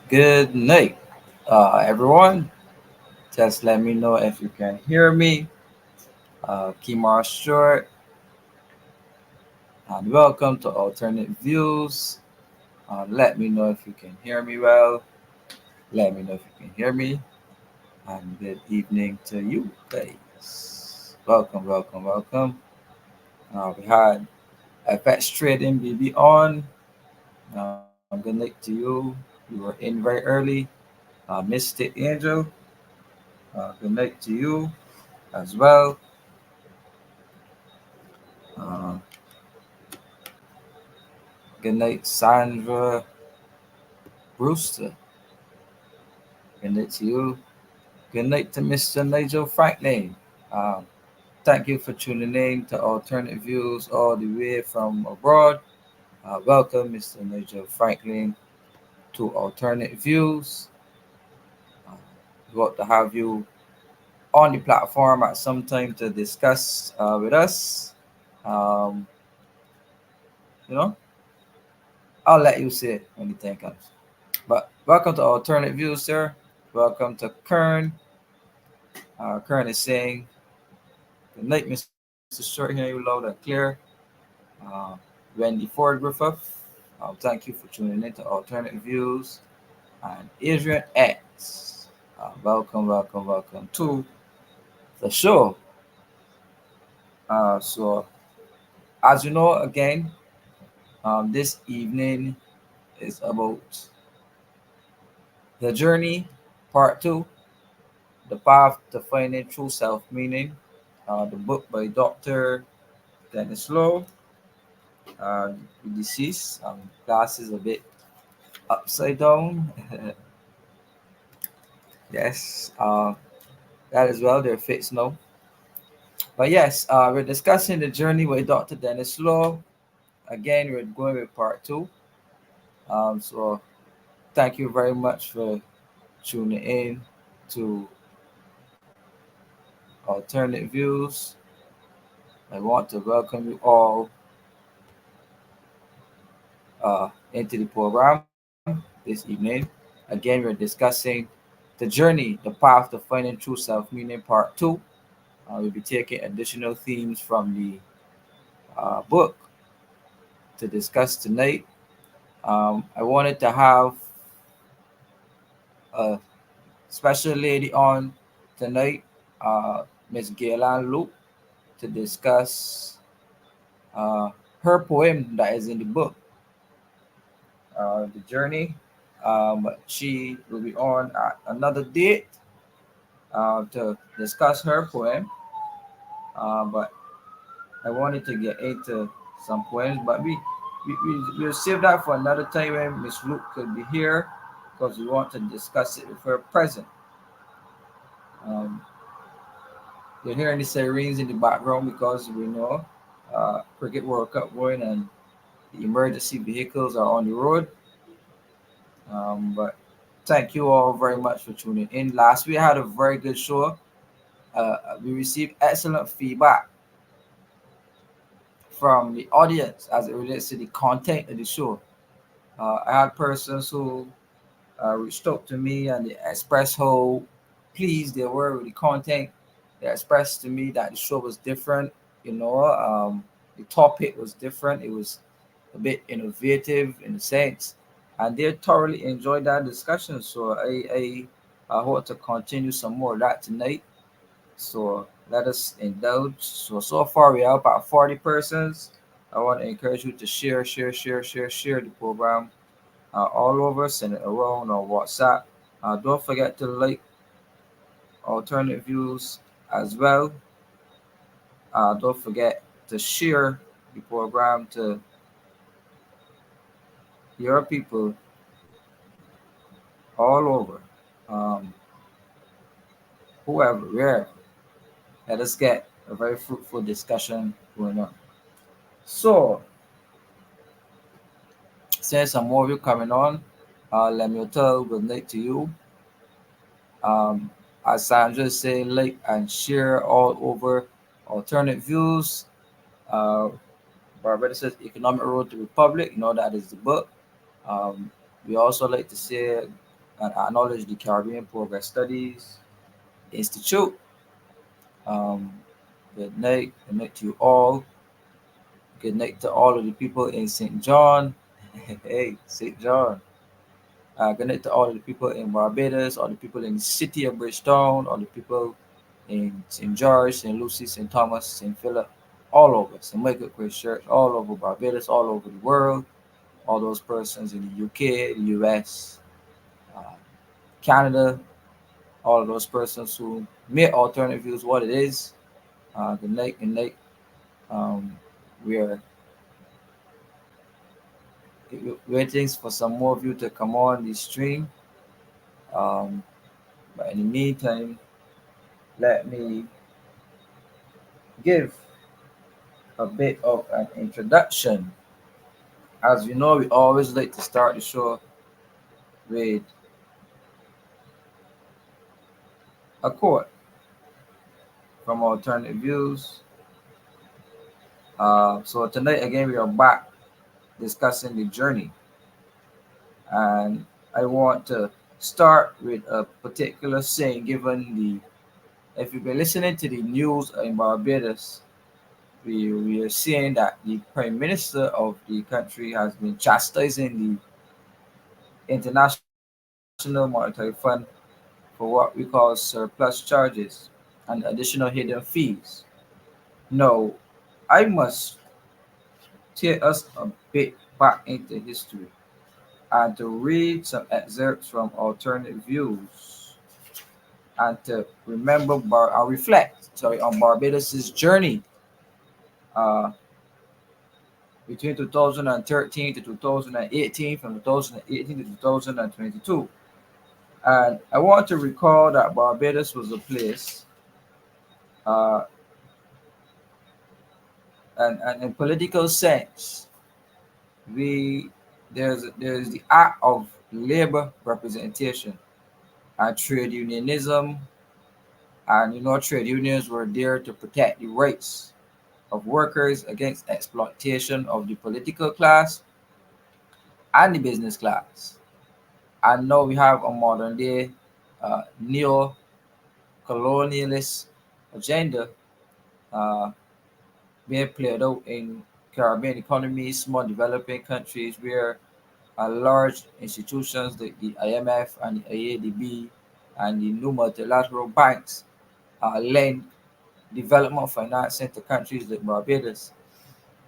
Good night, everyone. Just let me know if you can hear me. Kimar Short, and welcome to Alternate Views. Let me know if you can hear me well. Let me know if you can hear me. And good evening to you guys. Welcome, welcome, welcome. We had FX Trading BB on. Good night to you. You were in very early. Mystic Angel, good night to you as well. Uh, Good night, Sandra Brewster. Good night to you. Good night to Mr. Nigel Franklin. Um, Thank you for tuning in to Alternate Views all the way from abroad. Welcome, Mr. Nigel Franklin, to Alternate Views. Uh, we hope to have you on the platform at some time to discuss with us. Um, you know, I'll let you say it when the time comes. But welcome to Alternate Views, sir. Welcome to Kern. Kern is saying, good night, Mr. Short. Hear you loud and clear. Uh, Wendy Ford Griffith, thank you for tuning in to Alternate Views. And Adrian X, welcome, welcome, welcome to the show. So, as you know, again, this evening is about the journey, part two, the path to finding true self meaning. The book by Dr. Dennis uh, Deceased. Glasses a bit upside down. Yes, that as well. They're fixed now. But yes, we're discussing the journey with Dr. Dennis Law. Again, we're going with part two. So thank you very much for tuning in to Alternate Views. I want to welcome you all into the program this evening. Again, we're discussing the journey, the path to finding true self meaning, part two. We'll be taking additional themes from the book to discuss tonight. I wanted to have a special lady on tonight, Miss Gaylan Luke, to discuss uh, her poem that is in the book, The Journey. She will be on at another date to discuss her poem. But I wanted to get into some poems, but we'll save that for another time when Miss Luke could be here because we want to discuss it with her present. Um, you're hearing the sirens in the background because we know Cricket World Cup going and the emergency vehicles are on the road. But thank you all very much for tuning in. Last week I had a very good show. We received excellent feedback from the audience as it relates to the content of the show. I had persons who reached out to me and they expressed how pleased they were with the content. They expressed to me that the show was different. You know, the topic was different. It was a bit innovative in a sense, and they thoroughly enjoyed that discussion. So I hope to continue some more of that tonight. So let us indulge. So far we are about 40 persons. I want to encourage you to share the program all over, send it around on WhatsApp. Don't forget to like alternate views as well. Don't forget to share the program to your people all over, um, whoever, wherever. Let us get a very fruitful discussion going on. So, since some more of you coming on, let me tell good night to you. Um, as Sandra say, like and share all over alternate views. Uh, Barbados says Economic Road to Republic. You know that is the book. Um, we also like to say and acknowledge the Caribbean Progress Studies Institute. Um, good night to you all. Good night to all of the people in St. John. Hey, St. John. Good night to all of the people in Barbados, all the people in the city of Bridgetown, all the people in St. George, St. Lucie, St. Thomas, St. Philip, all over. St. Michael Christchurch, all over Barbados, all over the world. All those persons in the UK, the US, uh, Canada, all of those persons who make alternative views what it is. Good night, good night. Um, we are waiting for some more of you to come on the stream. Um, but in the meantime, let me give a bit of an introduction. As you know, we always like to start the show with a quote from Alternative Views. So tonight, again, we are back discussing the journey. And I want to start with a particular saying given if you've been listening to the news in Barbados, we are seeing that the Prime Minister of the country has been chastising the International Monetary Fund for what we call surplus charges and additional hidden fees. Now, I must take us a bit back into history and to read some excerpts from Alternative Views and to remember reflect on Barbados's journey uh, between 2013 to 2018, from 2018 to 2022. And I want to recall that Barbados was a place, uh, and in political sense, we there's the act of labor representation and trade unionism, and trade unions were there to protect the rights of workers against exploitation of the political class and the business class. And now we have a modern day neo colonialist agenda uh, being played out in Caribbean economies, small developing countries where large institutions like the IMF and the IADB and the new multilateral banks lend development financing to countries like Barbados.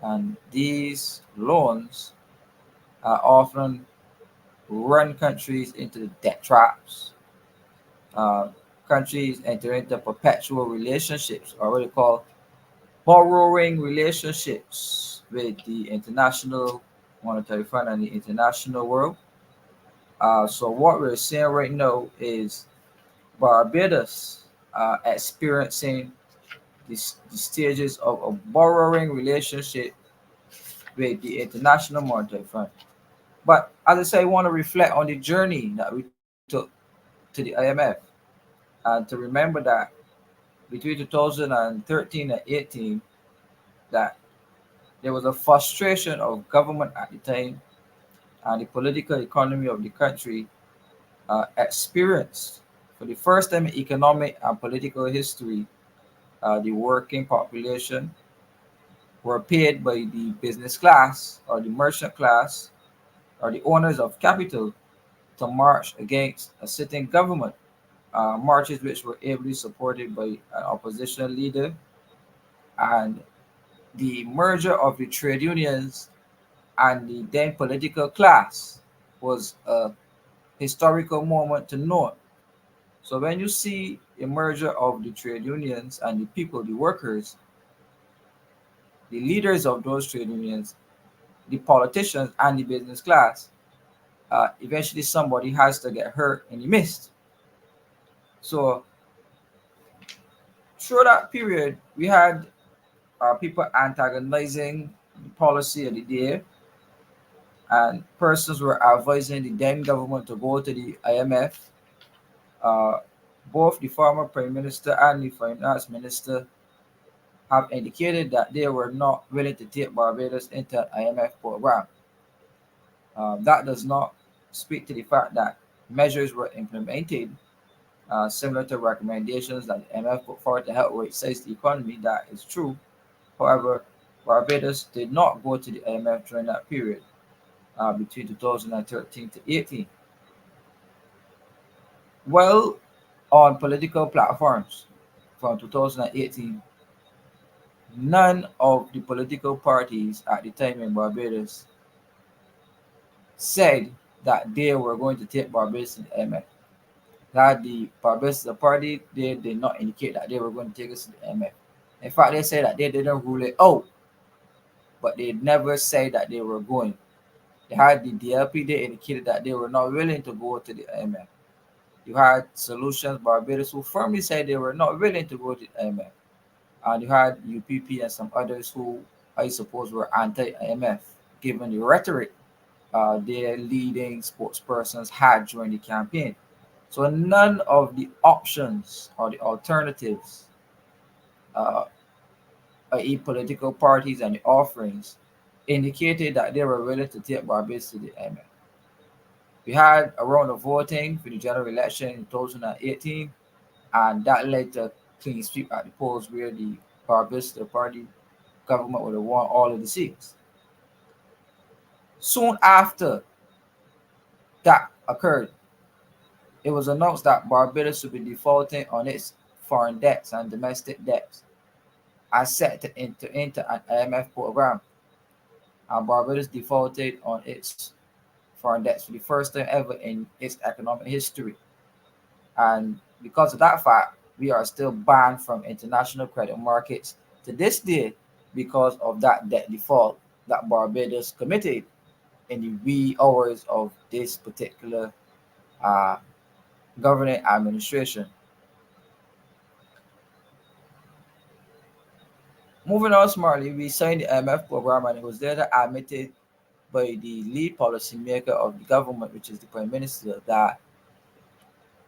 And these loans often run countries into debt traps. Uh, Countries enter into perpetual relationships, or what we call borrowing relationships, with the International Monetary Fund and the international world. So what we're seeing right now is Barbados experiencing the stages of a borrowing relationship with the International Monetary Fund. But as I say, I want to reflect on the journey that we took to the IMF and to remember that between 2013 and 18, that there was a frustration of government at the time and the political economy of the country experienced for the first time in economic and political history. The working population were paid by the business class or the merchant class or the owners of capital to march against a sitting government, marches which were ably supported by an opposition leader. And the merger of the trade unions and the then political class was a historical moment to note. So when you see a merger of the trade unions and the people, the workers, the leaders of those trade unions, the politicians, and the business class, eventually somebody has to get hurt in the midst. So through that period, we had people antagonizing the policy of the day, and persons were advising the then government to go to the IMF. Uh, Both the former prime minister and the finance minister have indicated that they were not willing to take Barbados into an IMF program. That does not speak to the fact that measures were implemented similar to recommendations that the IMF put forward to help resize the economy. That is true. However, Barbados did not go to the IMF during that period between 2013 to 18. Well, on political platforms from 2018, none of the political parties at the time in Barbados said that they were going to take Barbados to the IMF. That the Barbados party, they did not indicate that they were going to take us to the IMF. In fact, they said that they didn't rule it out, but they never said that they were going. They had the DLP, they indicated that they were not willing to go to the IMF. You had Solutions Barbados who firmly said they were not willing to go to the IMF. And you had UPP and some others who I suppose were anti-IMF, given the rhetoric their leading spokespersons had during the campaign. So none of the options or the alternatives, uh, i.e., political parties and the offerings, indicated that they were willing to take Barbados to the IMF. We had a round of voting for the general election in 2018, and that led to a clean sweep at the polls where the Barbados party government would have won all of the seats. Soon after that occurred, it was announced that Barbados would be defaulting on its foreign debts and domestic debts as set to enter into an IMF program. And Barbados defaulted on its foreign debts for the first time ever in its economic history. And because of that fact, we are still banned from international credit markets to this day because of that debt default that Barbados committed in the wee hours of this particular uh, governing administration. Moving on smartly, we signed the IMF program and it was later admitted by the lead policymaker of the government, which is the Prime Minister, that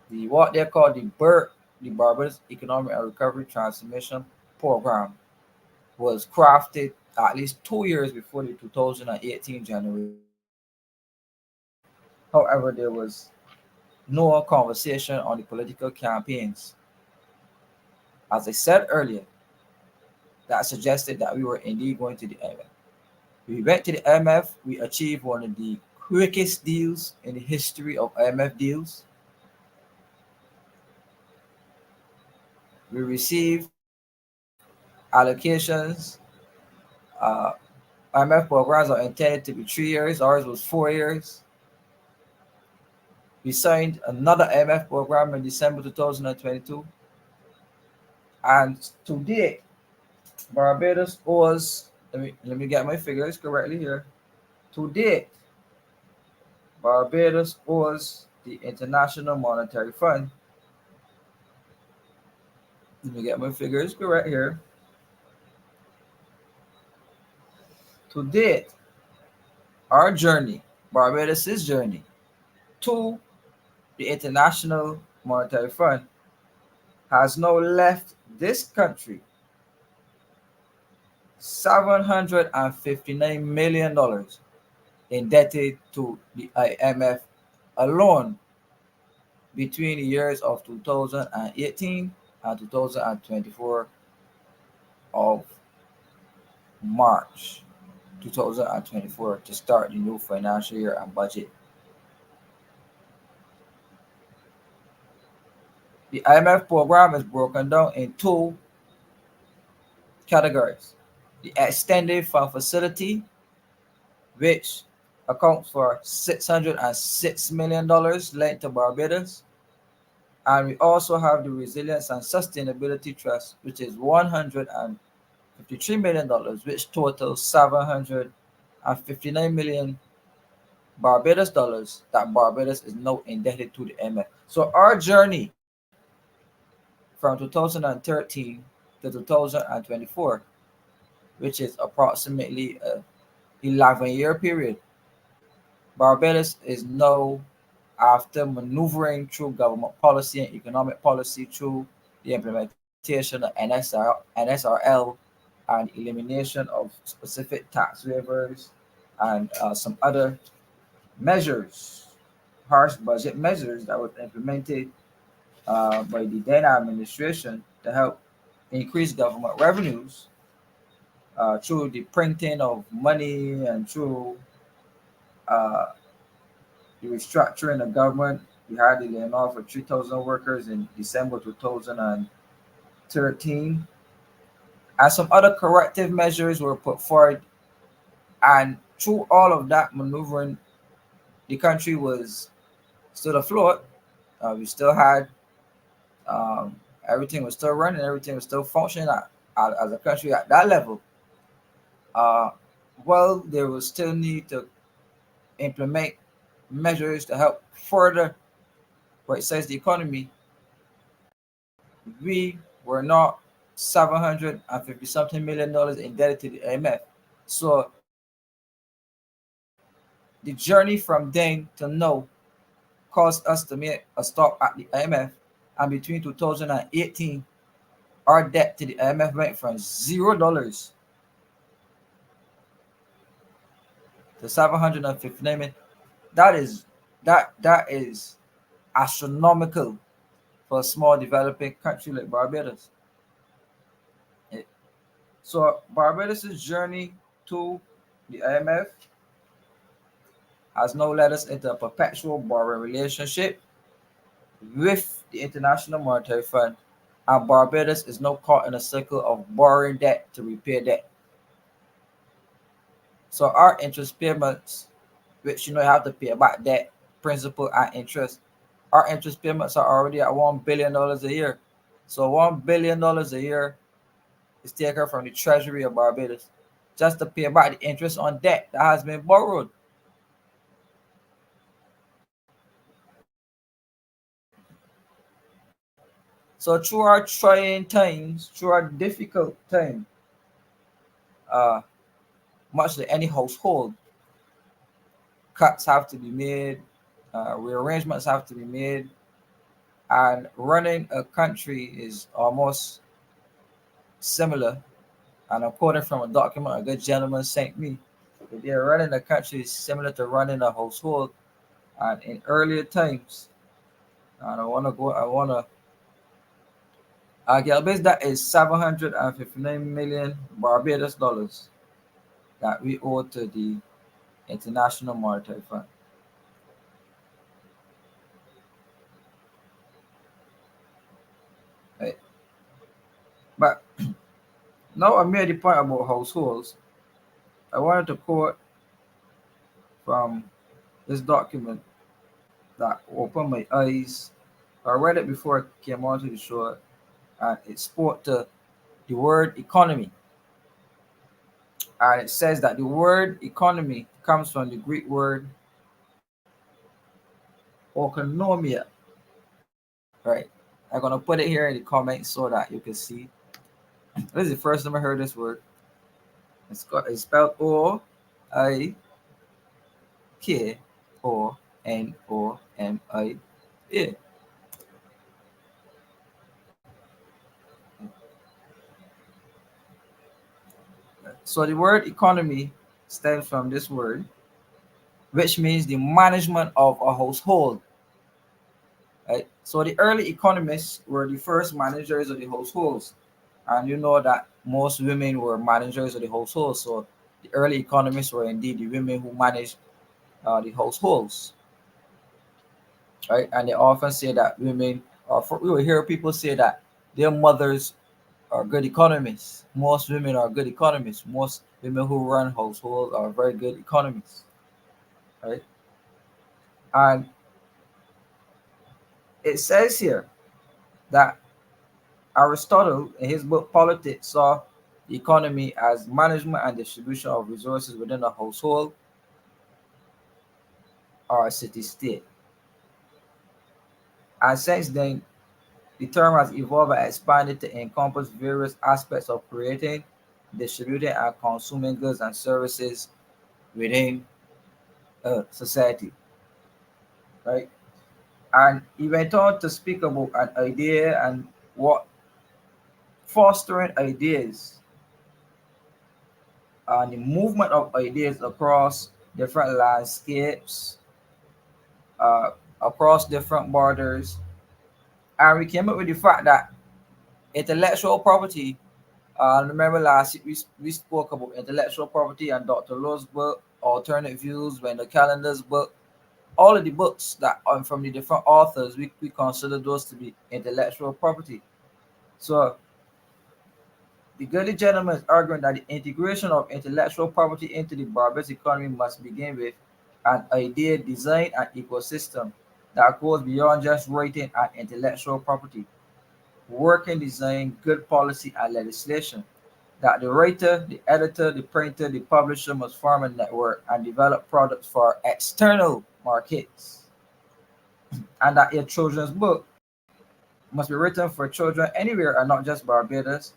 the what they call the Barbados Economic and Recovery Transformation Program, was crafted at least 2 years before the 2018 January election. However, there was no conversation on the political campaigns, as I said earlier, that suggested that we were indeed going to the IMF. We went to the IMF, we achieved one of the quickest deals in the history of IMF deals. We received allocations. Uh, IMF programs are intended to be 3 years, ours was 4 years. We signed another IMF program in December 2022. And to date, Barbados owes, let me get my figures correctly here. To date, Barbados owes the International Monetary Fund. Let me get my figures correct here. To date, our journey, Barbados' journey to the International Monetary Fund, has now left this country $759 million indebted to the IMF alone between the years of 2018 and 2024 of March 2024 to start the new financial year and budget. The IMF program is broken down in two categories. The extended fund facility, which accounts for $606 million lent to Barbados. And we also have the Resilience and Sustainability Trust, which is $153 million, which totals 759 million Barbados dollars that Barbados is now indebted to the IMF. So our journey from 2013 to 2024, which is approximately a 11-year period, Barbados is now, after maneuvering through government policy and economic policy through the implementation of NSRL and elimination of specific tax waivers and some other measures, harsh budget measures that were implemented by the then administration to help increase government revenues through the printing of money and through uh, the restructuring of government. We had the laying off of 3,000 workers in December 2013. And some other corrective measures were put forward. And through all of that maneuvering, the country was still afloat. We still had everything was still running, everything was still functioning as a country at that level. Uh, well, there was still need to implement measures to help further right size the economy. We were not 750 something $1 million indebted to the IMF. So the journey from then to now caused us to make a stop at the IMF. And between 2018, our debt to the IMF went from $0 to 759 million. That is astronomical for a small developing country like Barbados. Eh, So Barbados' journey to the IMF has now led us into a perpetual borrowing relationship with the International Monetary Fund, and Barbados is now caught in a cycle of borrowing debt to repay debt. So our interest payments, which you have to pay back debt, principal and interest, our interest payments are already at $1 billion a year. So $1 billion a year is taken from the treasury of Barbados just to pay back the interest on debt that has been borrowed. So through our trying times, through our difficult time, uh, much like any household, cuts have to be made, rearrangements have to be made, and running a country is almost similar. And I'm quoting from a document a good gentleman sent me. They're running a country is similar to running a household. And in earlier times, and I want to argue, that is 759 million Barbados dollars that we owe to the International Monetary Fund. Right? But now I made the point about households. I wanted to quote from this document that opened my eyes. I read it before I came onto the show, and it spoke to the word economy. And it says that the word economy comes from the Greek word oikonomia. Right? I'm gonna put it here in the comments so that you can see. This is the first time I heard this word. It's spelled Oikonomia. So the word economy stems from this word, which means the management of a household. Right? So the early economists were the first managers of the households, and you know that most women were managers of the household. So the early economists were indeed the women who managed the households, right? And they often say that women, we will hear people say that their mothers are good economists. Most women are good economists. Most women who run households are very good economists, right? And it says here that Aristotle, in his book Politics, saw the economy as management and distribution of resources within a household or a city state. And since then, the term has evolved and expanded to encompass various aspects of creating, distributing, and consuming goods and services within a society, right? And he went on to speak about an idea and what fostering ideas and the movement of ideas across different landscapes across different borders, and we came up with the fact that intellectual property. Remember last week we spoke about intellectual property and Dr. Lowe's book, Alternate Views, when the calendar's book, all of the books that are from the different authors, we consider those to be intellectual property. So the good gentleman is arguing that the integration of intellectual property into the Barbados economy must begin with an idea, design, and ecosystem that goes beyond just writing and intellectual property, working design, good policy, and legislation. That the writer, the editor, the printer, the publisher must form a network and develop products for external markets. And that your children's book must be written for children anywhere and not just Barbados.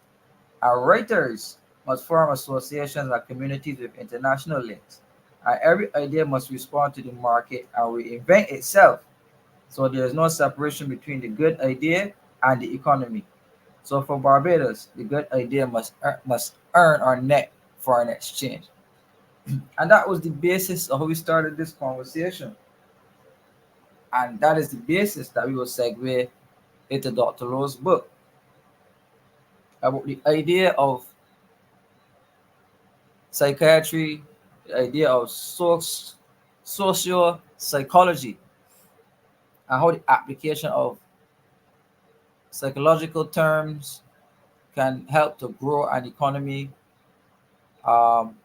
Our writers must form associations and communities with international links. And every idea must respond to the market and reinvent itself. So there is no separation between the good idea and the economy. So for Barbados, the good idea must earn our net foreign exchange. And that was the basis of how we started this conversation. And that is the basis that we will segue into Dr. Lowe's book about the idea of psychiatry, the idea of social psychology, and how the application of psychological terms can help to grow an economy. Um,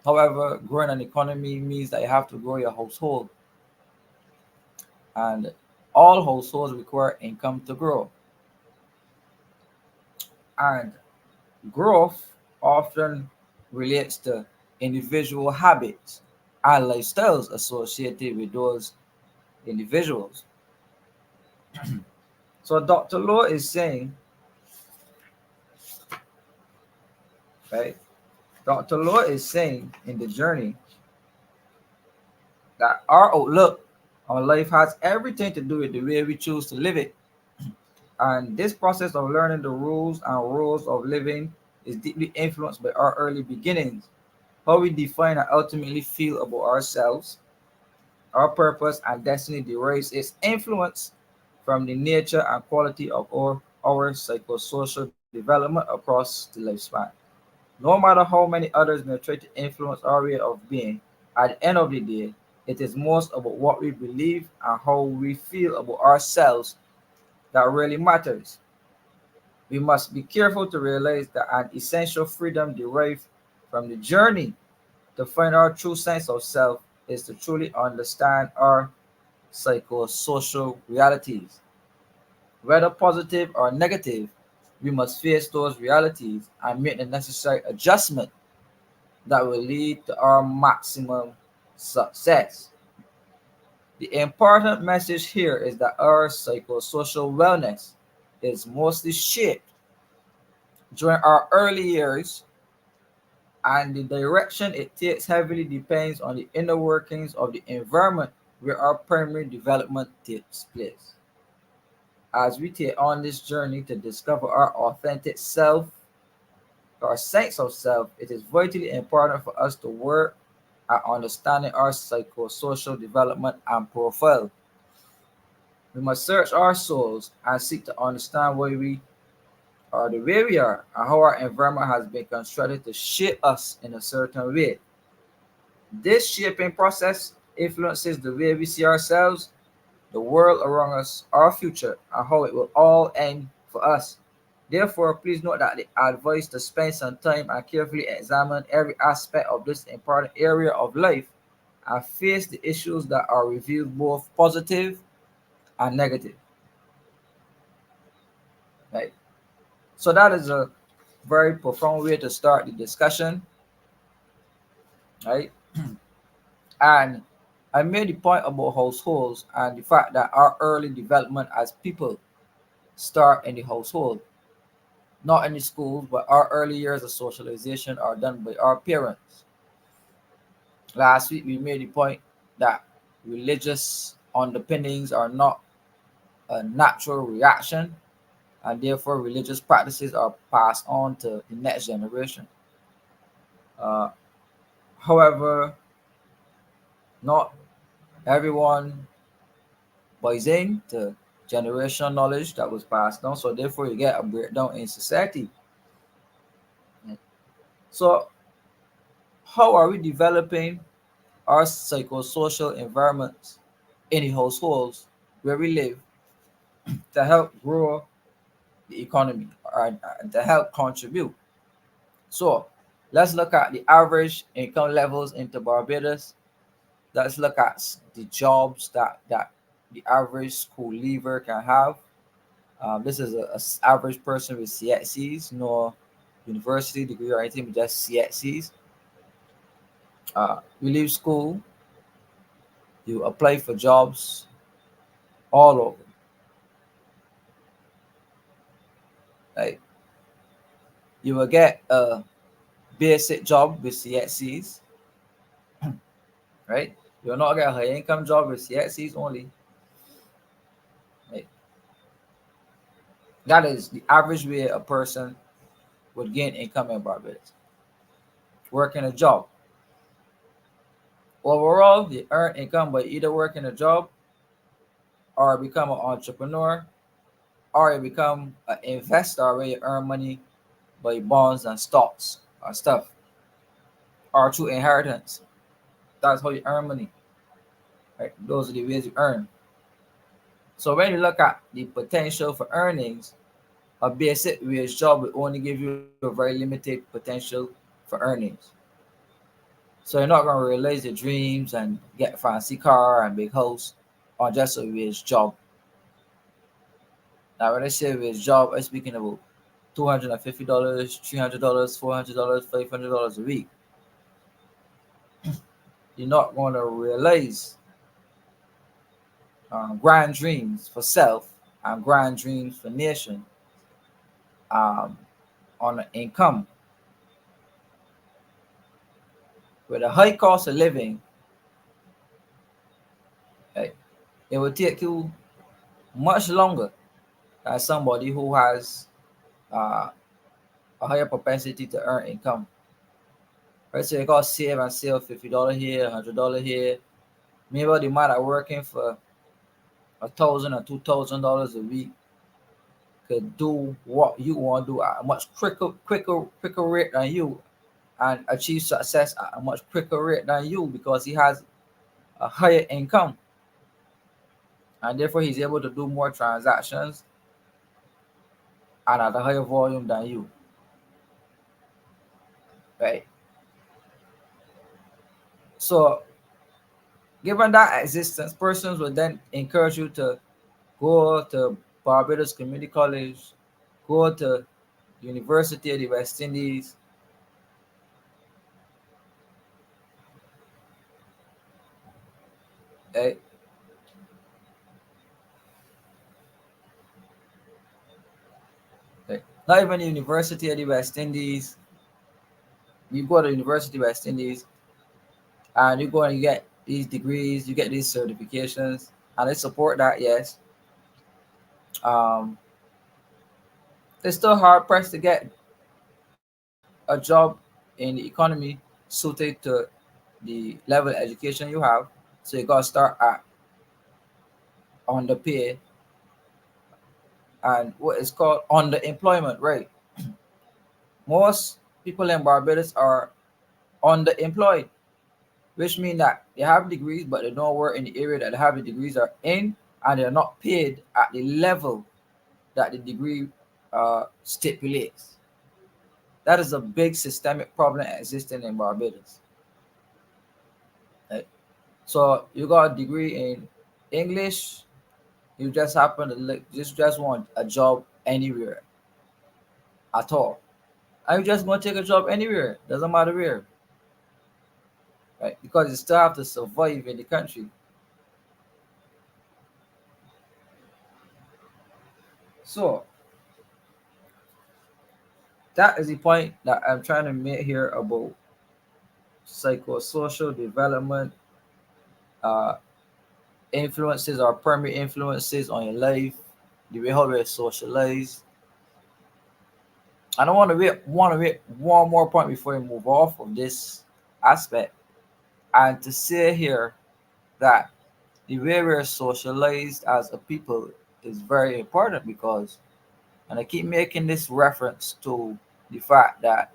However, growing an economy means that you have to grow your household, and all households require income to grow. And growth often relates to individual habits and lifestyles associated with those individuals. So Dr. Lowe is saying, right? Dr. Lowe is saying in the journey that our outlook on life has everything to do with the way we choose to live it. And this process of learning the rules and rules of living is deeply influenced by our early beginnings, how we define and ultimately feel about ourselves. Our purpose and destiny derives its influence from the nature and quality of our psychosocial development across the lifespan. No matter how many others may try to influence our way of being, at the end of the day, it is most about what we believe and how we feel about ourselves that really matters. We must be careful to realize that an essential freedom derived from the journey to find our true sense of self is to truly understand our psychosocial realities. Whether positive or negative, we must face those realities and make the necessary adjustment that will lead to our maximum success. The important message here is that our psychosocial wellness is mostly shaped during our early years, and the direction it takes heavily depends on the inner workings of the environment where our primary development takes place. As we take on this journey to discover our authentic self, our sense of self, it is vitally important for us to work at understanding our psychosocial development and profile. We must search our souls and seek to understand why we are the way we are and how our environment has been constructed to shape us in a certain way. This shaping process influences the way we see ourselves, the world around us, our future, and how it will all end for us. Therefore, please note that the advice to spend some time and carefully examine every aspect of this important area of life and face the issues that are revealed both positive and negative. Right. So that is a very profound way to start the discussion. Right. And I made the point about households and the fact that our early development as people start in the household, not in the schools, but our early years of socialization are done by our parents. Last week, we made the point that religious underpinnings are not a natural reaction, and therefore religious practices are passed on to the next generation. Uh, However, not everyone poison to generational knowledge that was passed down. So therefore, you get a breakdown in society. So how are we developing our psychosocial environments in the households where we live to help grow the economy or to help contribute? So let's look at the average income levels into Barbados. Let's look at the jobs that the average school leaver can have. This is a average person with CXCs, no university degree or anything, but just CXCs. You leave school, you apply for jobs all over. Like you will get a basic job with CXCs, right? You will not get a high income job with CXCs only. Right? That is the average way a person would gain income in Barbados. Working a job. Overall, you earn income by either working a job or become an entrepreneur or you become an investor where you earn money by bonds and stocks or stuff or through inheritance. That's how you earn money. Right? Those are the ways you earn. So when you look at the potential for earnings, a basic wage job will only give you a very limited potential for earnings. So you're not going to realize your dreams and get a fancy car and big house on just a wage job. Now, when I say wage job, I'm speaking about $250, $300, $400, $500 a week. You're not going to realize grand dreams for self and grand dreams for nation on an income. With a high cost of living, right, it will take you much longer than somebody who has uh, a higher propensity to earn income. Right, so you got to save and save $50 here, $100 here. Maybe the man are working for $1,000 or $2,000 a week could do what you want to do at a much quicker rate than you, and achieve success at a much quicker rate than you because he has a higher income, and therefore he's able to do more transactions and at a higher volume than you. Right. So given that existence, persons would then encourage you to go to Barbados Community College, go to University of the West Indies, right? Right. Not even the University of the West Indies. You go to the University of the West Indies and you go and you get these degrees, you get these certifications, and they support that, yes. Um, it's still hard pressed to get a job in the economy suited to the level of education you have. So you gotta start at underpay and what is called underemployment rate. Most people in Barbados are underemployed, which means that they have degrees but they don't work in the area that they have the degrees are in, and they're not paid at the level that the degree stipulates. That is a big systemic problem existing in Barbados. Right? So you got a degree in English, you just happen to just want a job anywhere at all. And you just want to take a job anywhere, doesn't matter where, right? Because you still have to survive in the country. So that is the point that I'm trying to make here about psychosocial development, uh, influences or permanent influences on your life, the way how we socialize. I don't want to make one more point before we move off of this aspect, and to say here that the way we're socialized as a people is very important because, and I keep making this reference to the fact that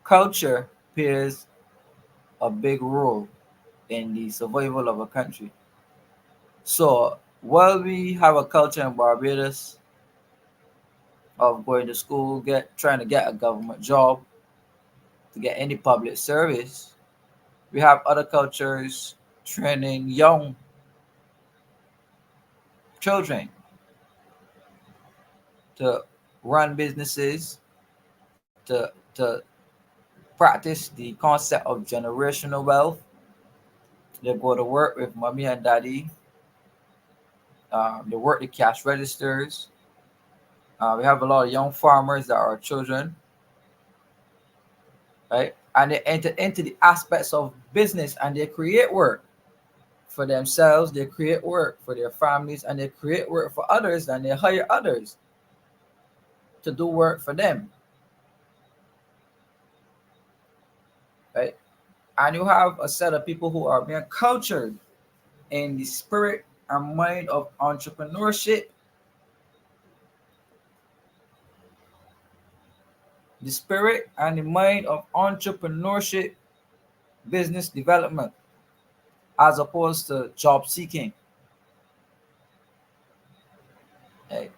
culture plays a big role in the survival of a country. So while we have a culture in Barbados of going to school, trying to get a government job, to get any public service, we have other cultures training young children to run businesses, to practice the concept of generational wealth. They go to work with mommy and daddy. They work the cash registers. We have a lot of young farmers that are children, right? And they enter into the aspects of business and they create work for themselves, they create work for their families, and they create work for others, and they hire others to do work for them, right? And you have a set of people who are being cultured in the spirit and mind of entrepreneurship, the spirit and the mind of entrepreneurship, business development, as opposed to job seeking. Right?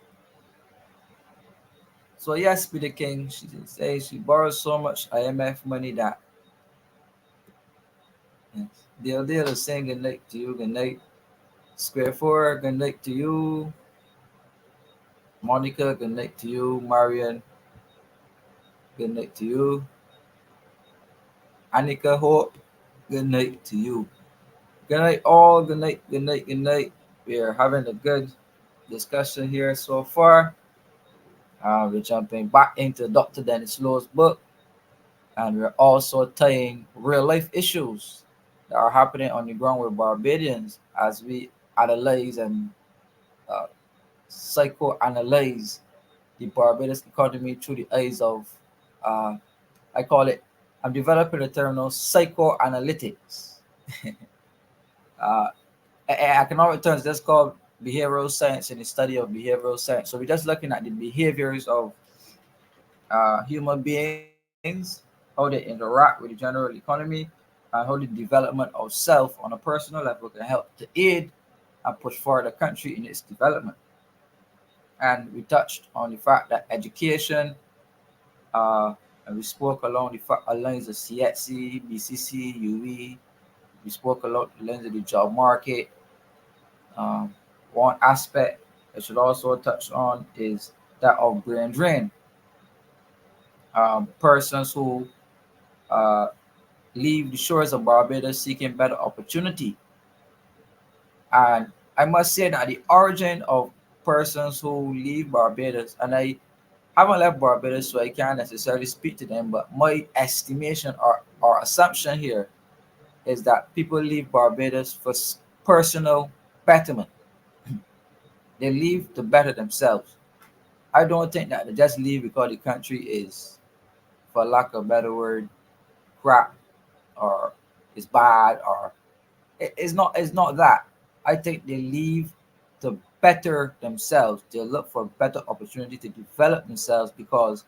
So yes, Peter King, she says she borrows so much IMF money that, yes, deal is saying good night to you, good night. Square Four, good night to you. Monica, good night to you. Marian, good night to you. Annika Hope, good night to you. Good night, all. Good night, good night, good night. We are having a good discussion here so far. We're jumping back into Dr. Dennis Low's book, and we're also tying real life issues that are happening on the ground with Barbadians as we analyze and uh, psychoanalyze the Barbados economy through the eyes of, uh, I call it, I'm developing the term now, psychoanalytics. uh, Economic terms, that's called behavioral science and the study of behavioral science. So we're just looking at the behaviors of human beings, how they interact with the general economy, and how the development of self on a personal level can help to aid and push forward the country in its development. And we touched on the fact that education, and we spoke along the lines of CXC, BCC, UE. We spoke along the lines of the job market. Um, One aspect I should also touch on is that of brain drain. Persons who uh, leave the shores of Barbados seeking better opportunity. And I must say that the origin of persons who leave Barbados, and I haven't left Barbados, so I can't necessarily speak to them, but my estimation or assumption here is that people leave Barbados for personal betterment. They leave to better themselves. I don't think that they just leave because the country is, for lack of a better word, crap or is bad or it's not that. I think they leave to better themselves. They look for better opportunity to develop themselves because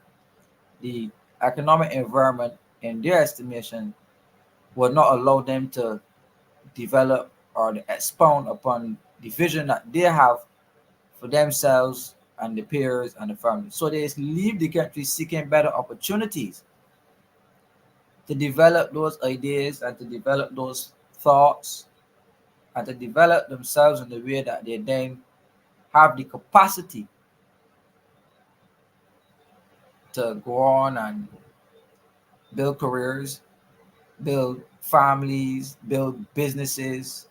the economic environment, in their estimation, will not allow them to develop or to expound upon the vision that they have for themselves and the peers and the family. So they leave the country seeking better opportunities to develop those ideas and to develop those thoughts and to develop themselves in the way that they then have the capacity to go on and build careers, build families, build businesses,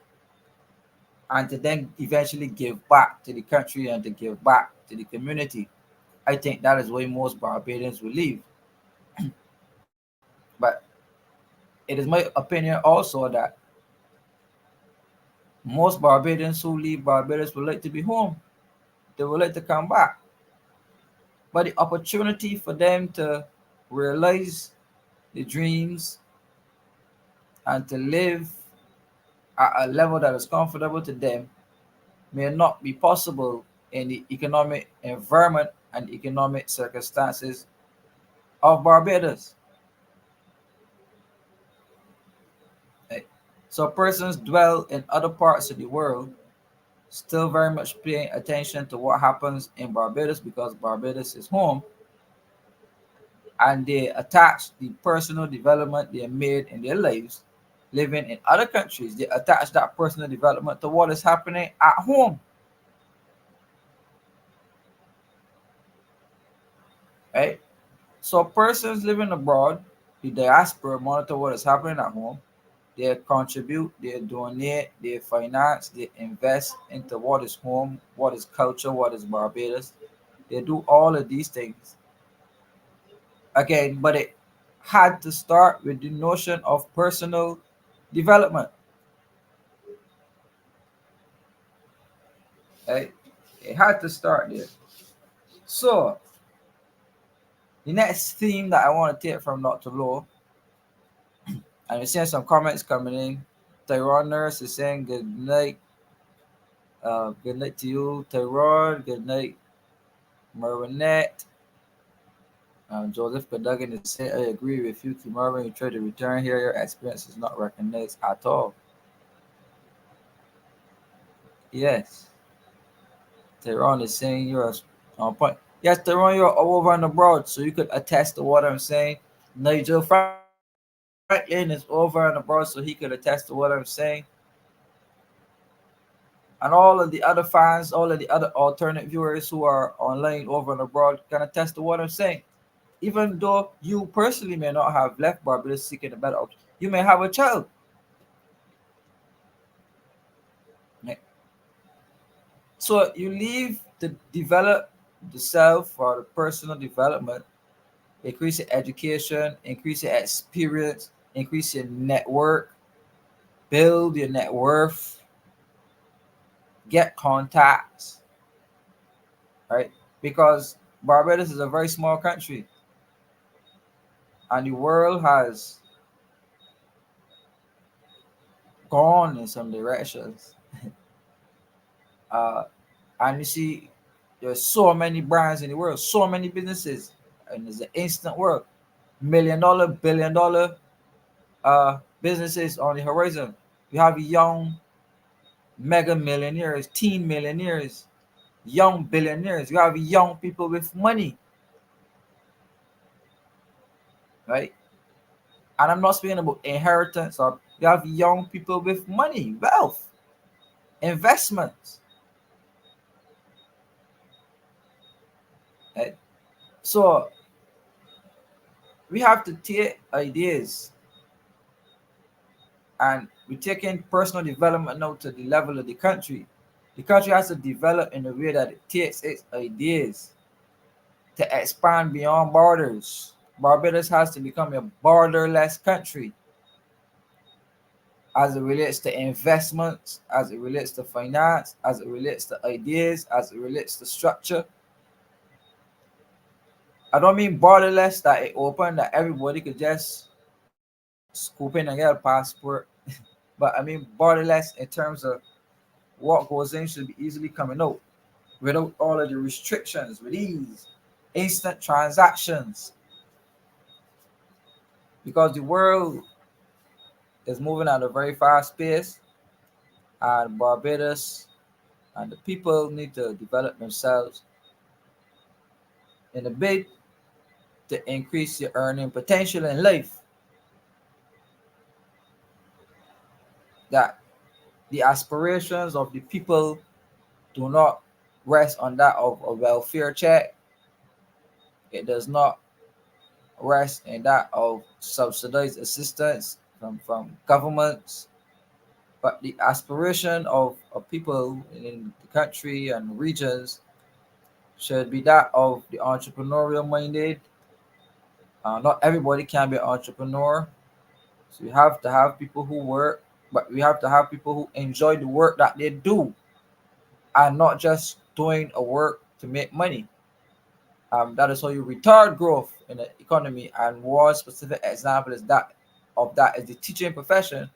and to then eventually give back to the country and to give back to the community. I think that is why most Barbadians will leave. But it is my opinion also that most Barbadians who leave Barbados would like to be home. They would like to come back. But the opportunity for them to realize the dreams and to live at a level that is comfortable to them may not be possible in the economic environment and economic circumstances of Barbados. Right? So persons dwell in other parts of the world still very much paying attention to what happens in Barbados because Barbados is home, and they attach the personal development they made in their lives living in other countries. They attach that personal development to what is happening at home. Right? So persons living abroad, the diaspora, monitor what is happening at home. They contribute, they donate, they finance, they invest into what is home, what is culture, what is Barbados. They do all of these things. Again, but it had to start with the notion of personal development. Right? It had to start there. So the next theme that I want to take from Dr. Law, and we're seeing some comments coming in. Tyrone Nurse is saying good night. Good night to you, Tyrone. Good night, Marinette. Joseph Cadogan is saying, I agree with you, Kimara. You try to return here, your experience is not recognized at all. Yes. Tyrone is saying you're on point. Yes, Tyrone, you're over and abroad, so you could attest to what I'm saying. Nigel Franklin is over and abroad, so he could attest to what I'm saying. And all of the other fans, all of the other alternate viewers who are online over and abroad can attest to what I'm saying. Even though you personally may not have left Barbados seeking a better option, you may have a child. So you leave to develop the self or the personal development, increase your education, increase your experience, increase your network, build your net worth, get contacts, right? Because Barbados is a very small country and the world has gone in some directions. And you see, there's so many brands in the world, so many businesses, and it's an instant world. $1 million, $1 billion businesses on the horizon. You have young mega millionaires, teen millionaires, young billionaires. You have young people with money, right? And I'm not speaking about inheritance, or you have young people with money, wealth, investments. Right? So we have to take ideas, and we're taking personal development now to the level of the country. The country has to develop in a way that it takes its ideas to expand beyond borders. Barbados has to become a borderless country as it relates to investments, as it relates to finance, as it relates to ideas, as it relates to structure. I don't mean borderless that it open that everybody could just scoop in and get a passport, but I mean borderless in terms of what goes in should be easily coming out without all of the restrictions, with these instant transactions. Because the world is moving at a very fast pace, and Barbados and the people need to develop themselves in a bid to increase your earning potential in life. That the aspirations of the people do not rest on that of a welfare check. It does not rest in that of subsidized assistance from governments, but the aspiration of people in the country and regions should be that of the entrepreneurial minded. Not everybody can be an entrepreneur, so you have to have people who work, but we have to have people who enjoy the work that they do and not just doing a work to make money. That is how you retard growth in the economy. And one specific example is that of that is the teaching profession,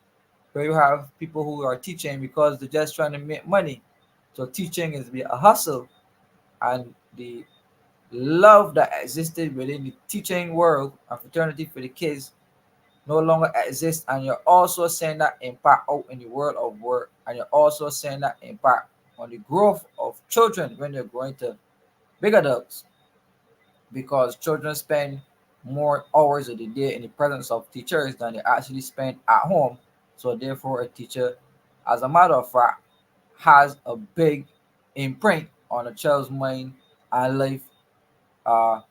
where you have people who are teaching because they're just trying to make money. So teaching is be a hustle, and the love that existed within the teaching world and fraternity for the kids no longer exists, and you're also seeing that impact out in the world of work, and you're also seeing that impact on the growth of children when they're going to big adults, because children spend more hours of the day in the presence of teachers than they actually spend at home. So therefore, a teacher, as a matter of fact, has a big imprint on a child's mind and life, uh,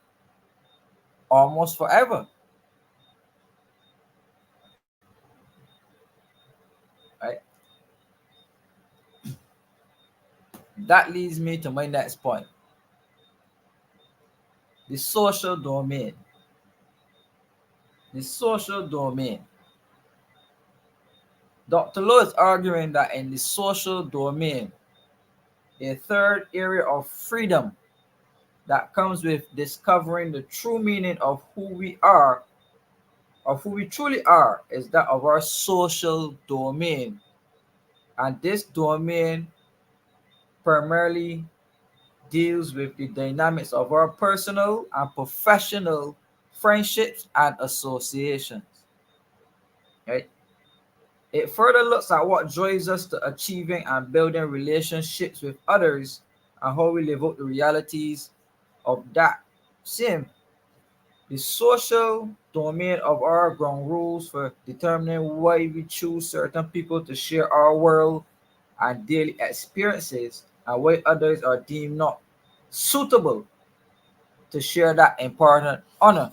almost forever. Right? That leads me to my next point: the social domain. The social domain. Dr. Lowe is arguing that in the social domain, a third area of freedom that comes with discovering the true meaning of who we are, of who we truly are, is that of our social domain. And this domain primarily deals with the dynamics of our personal and professional friendships and associations. Right? It further looks at what drives us to achieving and building relationships with others and how we live out the realities of that same. The social domain of our ground rules for determining why we choose certain people to share our world and daily experiences, and why others are deemed not suitable to share that important honor.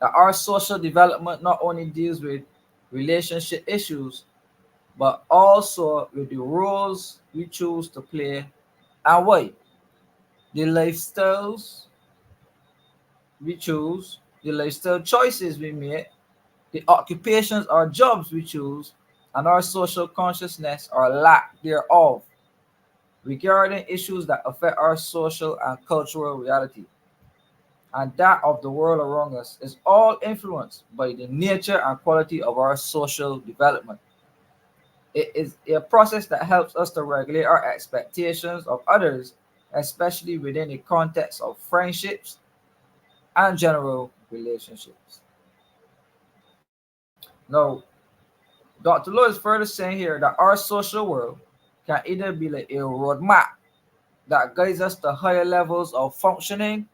That our social development not only deals with relationship issues, but also with the roles we choose to play and why. The lifestyles we choose, the lifestyle choices we make, the occupations or jobs we choose, and our social consciousness or lack thereof regarding issues that affect our social and cultural reality and that of the world around us is all influenced by the nature and quality of our social development. It is a process that helps us to regulate our expectations of others, especially within the context of friendships and general relationships. Now, Dr. Lowe is further saying here that our social world can either be like a roadmap that guides us to higher levels of functioning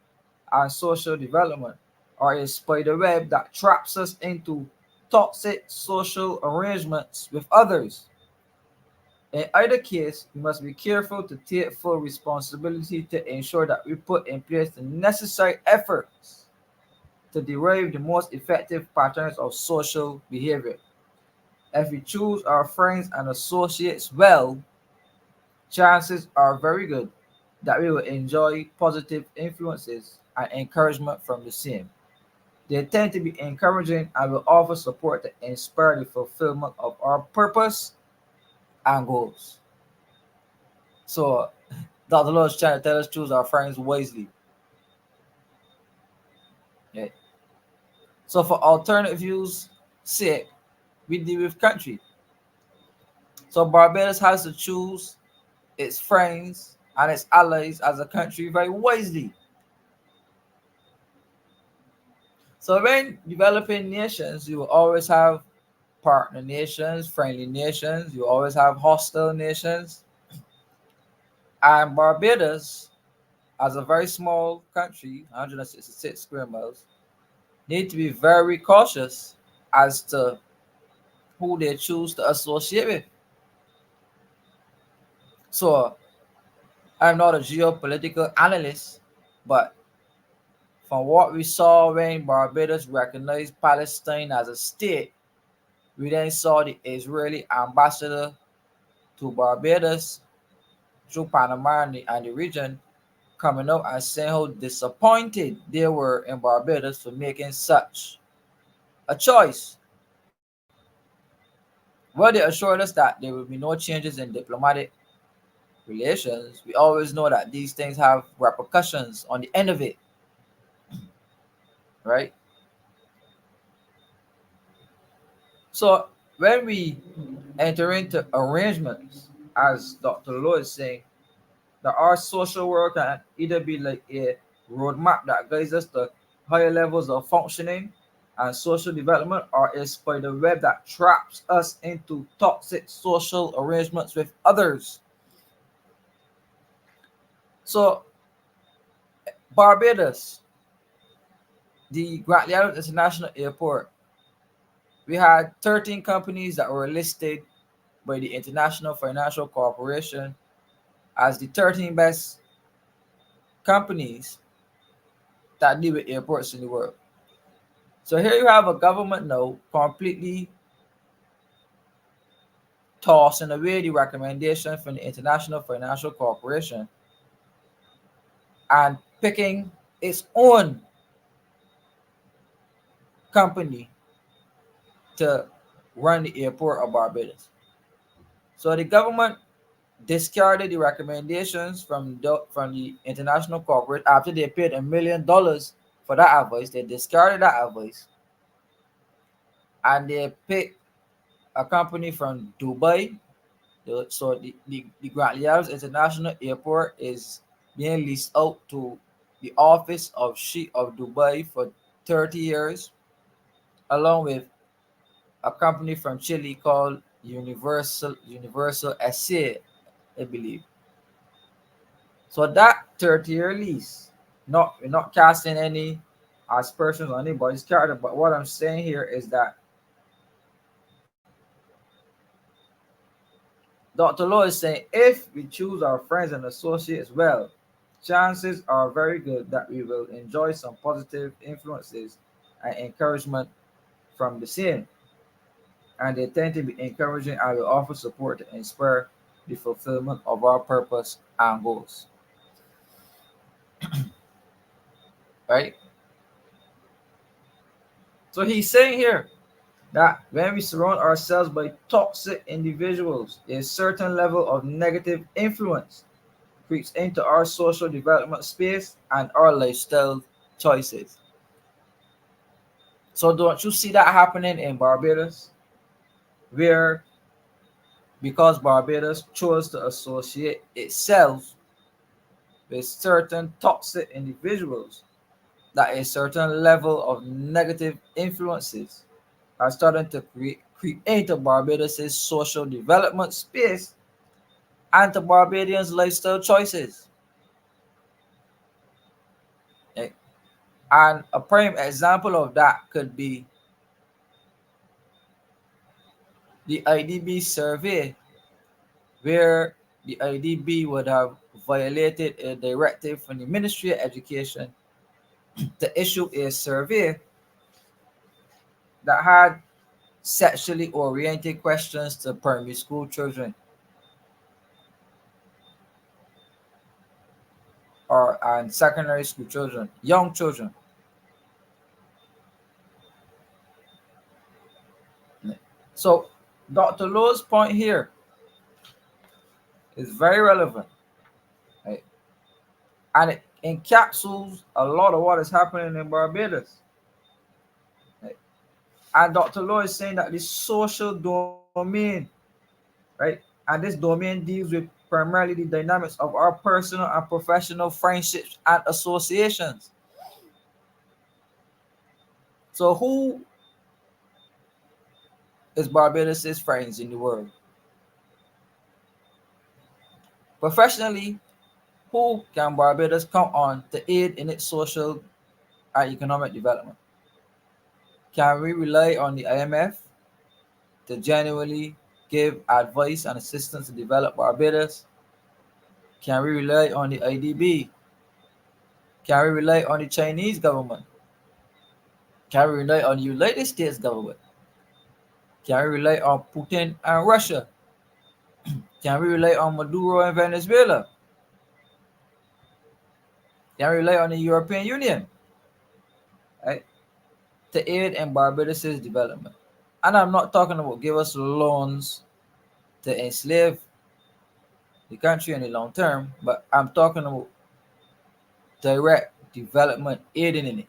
and social development, or a spider web that traps us into toxic social arrangements with others. In either case, we must be careful to take full responsibility to ensure that we put in place the necessary efforts to derive the most effective patterns of social behavior. If we choose our friends and associates well, chances are very good that we will enjoy positive influences and encouragement from the same. They tend to be encouraging and will offer support to inspire the fulfillment of our purpose and goals. So, Dr. Lord is trying to tell us choose our friends wisely. Okay. So, for alternative views' sake, we deal with country. So, Barbados has to choose its friends and its allies as a country very wisely. So, when developing nations, you will always have partner nations, friendly nations, you always have hostile nations. And Barbados, as a very small country, 166 square miles, need to be very cautious as to who they choose to associate with. So I'm not a geopolitical analyst, but from what we saw when Barbados recognized Palestine as a state, we then saw the Israeli ambassador to Barbados through Panama and the region coming out and saying how disappointed they were in Barbados for making such a choice. Well, they assured us that there will be no changes in diplomatic relations. We always know that these things have repercussions on the end of it, right? So when we enter into arrangements, as Dr. Lowe is saying, that our social work can either be like a roadmap that guides us to higher levels of functioning and social development, or a spider web that traps us into toxic social arrangements with others. So Barbados, the Grand Island International Airport, we had 13 companies that were listed by the International Financial Corporation as the 13 best companies that deal with airports in the world. So here you have a government now completely tossing away the recommendation from the International Financial Corporation and picking its own company to run the airport of Barbados. So the government discarded the recommendations from the international corporate after they paid $1 million for that advice. They discarded that advice and they picked a company from Dubai. So the Grand Liares International Airport is being leased out to the office of Sheikh of Dubai for 30 years, along with a company from Chile called Universal SA, I believe. So that 30-year lease, we're not casting any aspersions on anybody's character, but what I'm saying here is that Dr. Law is saying if we choose our friends and associates well, chances are very good that we will enjoy some positive influences and encouragement from the same. And they tend to be encouraging and will offer support to inspire the fulfillment of our purpose and goals. Right? So he's saying here that when we surround ourselves by toxic individuals, a certain level of negative influence creeps into our social development space and our lifestyle choices. So don't you see that happening in Barbados, where because Barbados chose to associate itself with certain toxic individuals, that a certain level of negative influences are starting to creep into Barbados' social development space and to Barbadians' lifestyle choices. Okay? And a prime example of that could be the IDB survey, where the IDB would have violated a directive from the Ministry of Education to issue a survey that had sexually oriented questions to primary school children or and secondary school children, young children. So Dr. Lowe's point here is very relevant, right? And it encapsulates a lot of what is happening in Barbados. Right? And Dr. Lowe is saying that this social domain, right? And this domain deals with primarily the dynamics of our personal and professional friendships and associations. So who is Barbados' friends in the world? Professionally, who can Barbados count on to aid in its social and economic development? Can we rely on the IMF to genuinely give advice and assistance to develop Barbados? Can we rely on the IDB? Can we rely on the Chinese government? Can we rely on the United States government? Can we rely on Putin and Russia? Can we rely on Maduro and Venezuela? Can we rely on the European Union, right, to aid in Barbados' development? And I'm not talking about give us loans to enslave the country in the long term, but I'm talking about direct development aiding in it.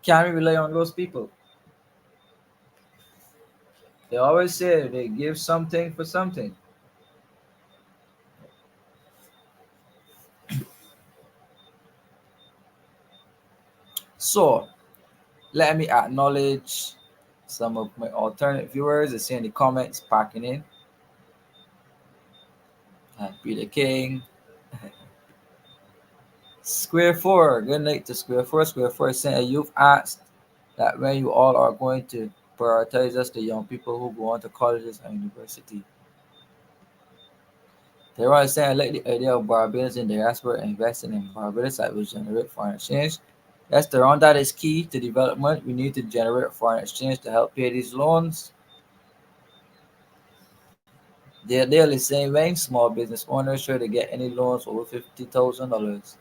Can we rely on those people? They always say they give something for something. So let me acknowledge some of my alternate viewers. I see in the comments packing in. Peter King. Square Four. Good night to Square Four. Square Four is saying you've asked that when you all are going to prioritize us, the young people who go on to colleges and university. They were saying I like the idea of Barbados in diaspora investing in Barbados that will generate foreign exchange. Yes, the round that is key to development. We need to generate foreign exchange to help pay these loans. They're daily saying when small business owners try to get any loans over $50,000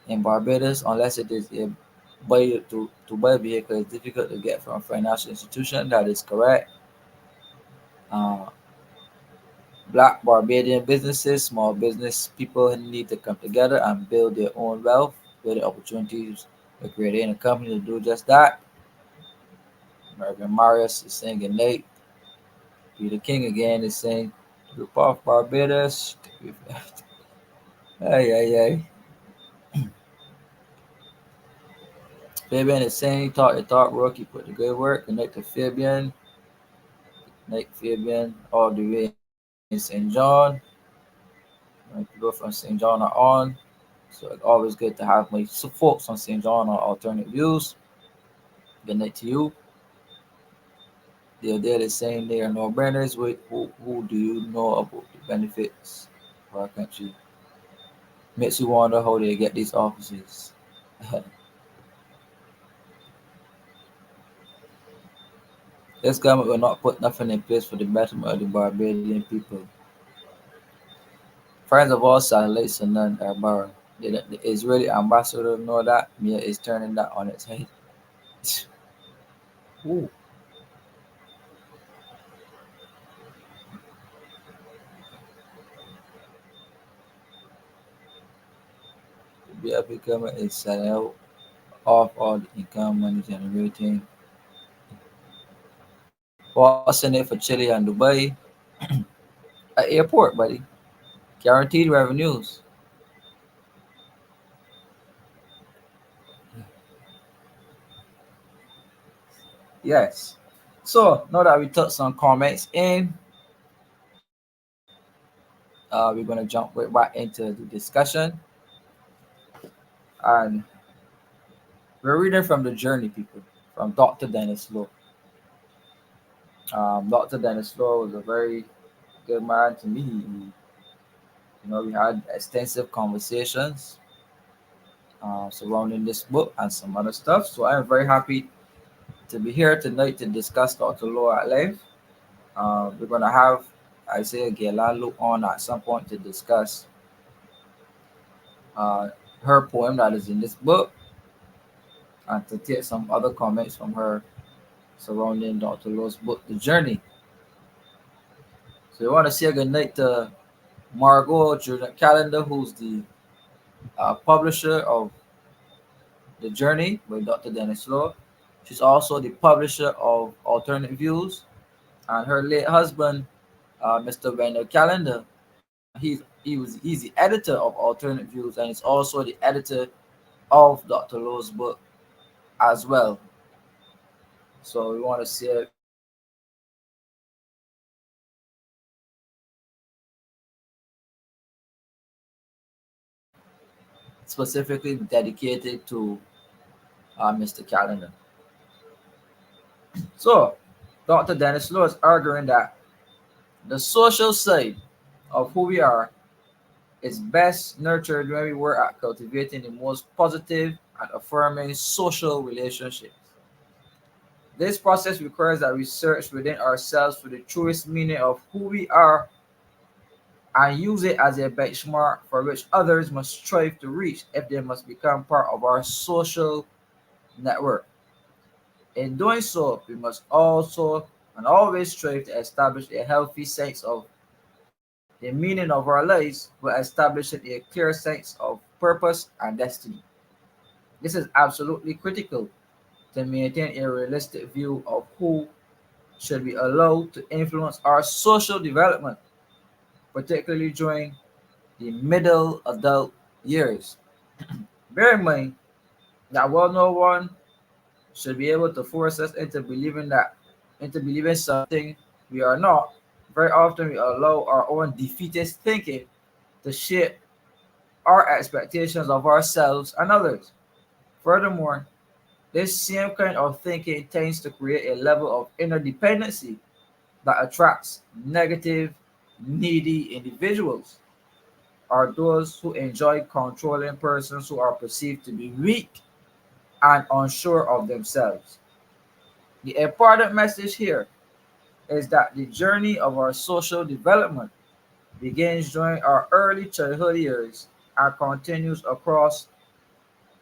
in Barbados, unless it is a buy a vehicle, is difficult to get from a financial institution. That is correct. Uh, Black Barbadian businesses, small business people need to come together and build their own wealth, build opportunities for creating a company to do just that. American Marius is saying good night. Peter King again is saying group of Barbados. Hey, hey, hey. Fabian is saying talk your talk, rookie, put the good work. Connect to Fabian. Connect Fabian all the way in St. John. People from St. John are on. So it's always good to have my folks on St. John on alternate views. Good night to you. They're the same. They are no brainers. Who do you know about the benefits of our country? Makes you wonder how they get these offices. This government will not put nothing in place for the betterment of the Barbadian people. Friends of all satellites and none are barren. The Israeli ambassador know that. Mia is turning that on its head. Ooh. The BFP government is selling out off all the income money generating. What's in it for Chile and Dubai? At airport, buddy. Guaranteed revenues. Yes. So now that we took some comments in, we're gonna jump right back into the discussion. And we're reading from the journey, people, from Dr. Dennis Lowe. Dr. Dennis Lowe was a very good man to me. We had extensive conversations surrounding this book and some other stuff. So I'm very happy to be here tonight to discuss Dr. Lowe at length. We're gonna have Isaiah Gelalu on at some point to discuss uh, her poem that is in this book and to take some other comments from her surrounding Dr. Lowe's book, The Journey. So we want to say a good night to Margot Jordan Calendar, who's the publisher of The Journey by Dr. Dennis Lowe. She's also the publisher of Alternate Views, and her late husband, Mr. Wendell Calendar, he's the editor of Alternate Views, and he's also the editor of Dr. Lowe's book as well. So we want to say a good night to them. Specifically dedicated to Mr. Calendar. So, Dr. Dennis Lowe is arguing that the social side of who we are is best nurtured when we work at cultivating the most positive and affirming social relationships. This process requires that we search within ourselves for the truest meaning of who we are and use it as a benchmark for which others must strive to reach if they must become part of our social network. In doing so, we must also and always strive to establish a healthy sense of the meaning of our lives while establishing a clear sense of purpose and destiny. This is absolutely critical to maintain a realistic view of who should be allowed to influence our social development, particularly during the middle adult years. Bear in mind that while no one should be able to force us into believing something we are not, very often we allow our own defeatist thinking to shape our expectations of ourselves and others. Furthermore, this same kind of thinking tends to create a level of inner dependency that attracts negative, needy individuals, or those who enjoy controlling persons who are perceived to be weak and unsure of themselves. The important message here is that the journey of our social development begins during our early childhood years and continues across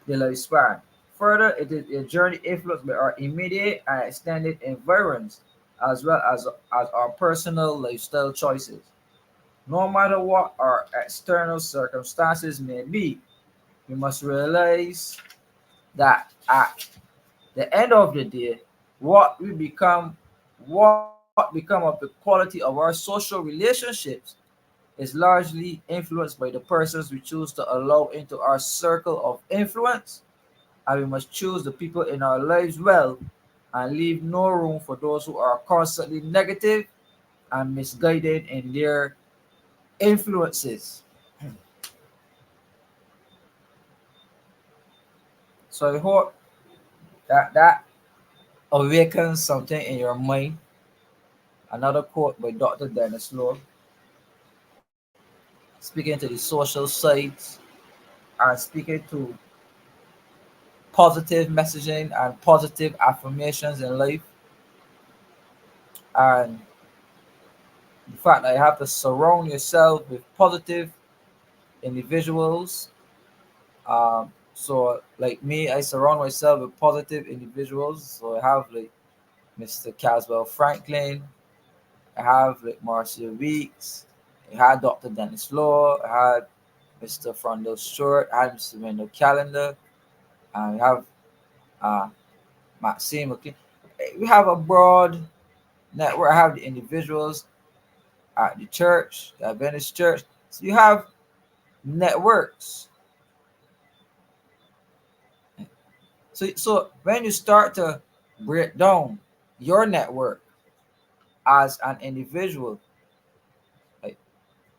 the lifespan. Further, it is a journey influenced by our immediate and extended environs as our personal lifestyle choices. No matter what our external circumstances may be, we must realize that at the end of the day, what we become, what become of the quality of our social relationships is largely influenced by the persons we choose to allow into our circle of influence, and we must choose the people in our lives well and leave no room for those who are constantly negative and misguided in their influences. So I hope that awakens something in your mind. Another quote by Dr. Dennis Law, speaking to the social sides and speaking to positive messaging and positive affirmations in life, and the fact that you have to surround yourself with positive individuals. So like me, I surround myself with positive individuals. So I have like Mr. Caswell Franklin, I have like Marcia Weeks, I had Dr. Dennis Law, I had Mr. Frondo Stewart, I had Mr. Wendell Calendar, and we have uh, Maxime. Okay, we have a broad network. I have the individuals at the church, the Adventist church. So you have networks. So when you start to break down your network as an individual, like,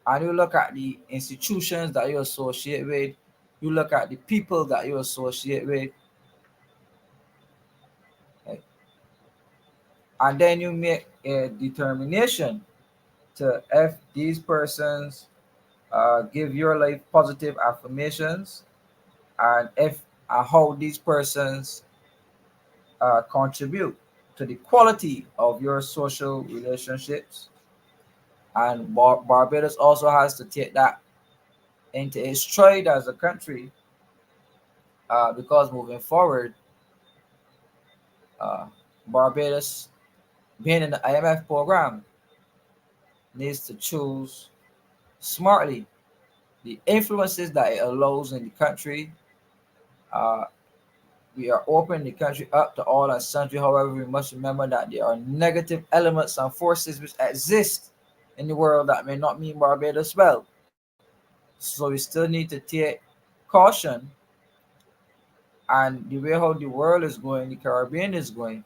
and you look at the institutions that you associate with, you look at the people that you associate with, like, and then you make a determination to if these persons give your life positive affirmations, and if and how these persons contribute to the quality of your social relationships. And Barbados also has to take that into its stride as a country, because moving forward, uh, Barbados, being in the IMF program, needs to choose smartly the influences that it allows in the country. Uh, we are opening the country up to all and sundry. However, we must remember that there are negative elements and forces which exist in the world that may not mean Barbados well. So we still need to take caution, and the way how the world is going, the Caribbean is going.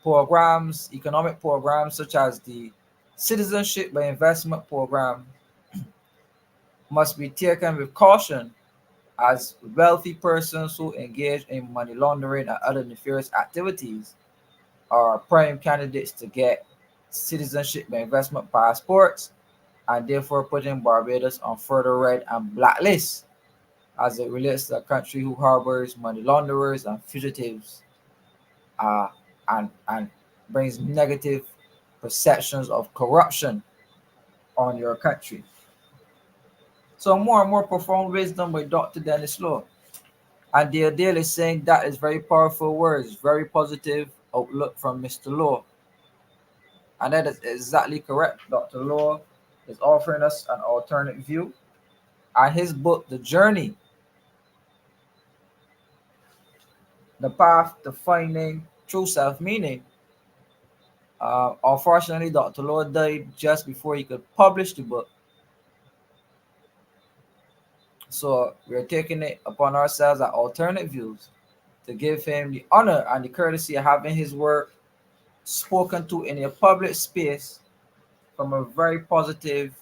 Programs, economic programs such as the Citizenship by Investment program must be taken with caution, as wealthy persons who engage in money laundering and other nefarious activities are prime candidates to get citizenship by investment passports, and therefore putting Barbados on further red and black lists as it relates to a country who harbors money launderers and fugitives, uh, and brings negative perceptions of corruption on your country. So more and more profound wisdom by Dr. Dennis Law. And the ideal is saying that is very powerful words, very positive outlook from Mr. Law. And that is exactly correct. Dr. Law is offering us an alternate view. And his book, The Journey, The Path to Finding True Self Meaning, Unfortunately, Dr. Lord died just before he could publish the book. So we're taking it upon ourselves at Alternate Views to give him the honor and the courtesy of having his work spoken to in a public space from a very positive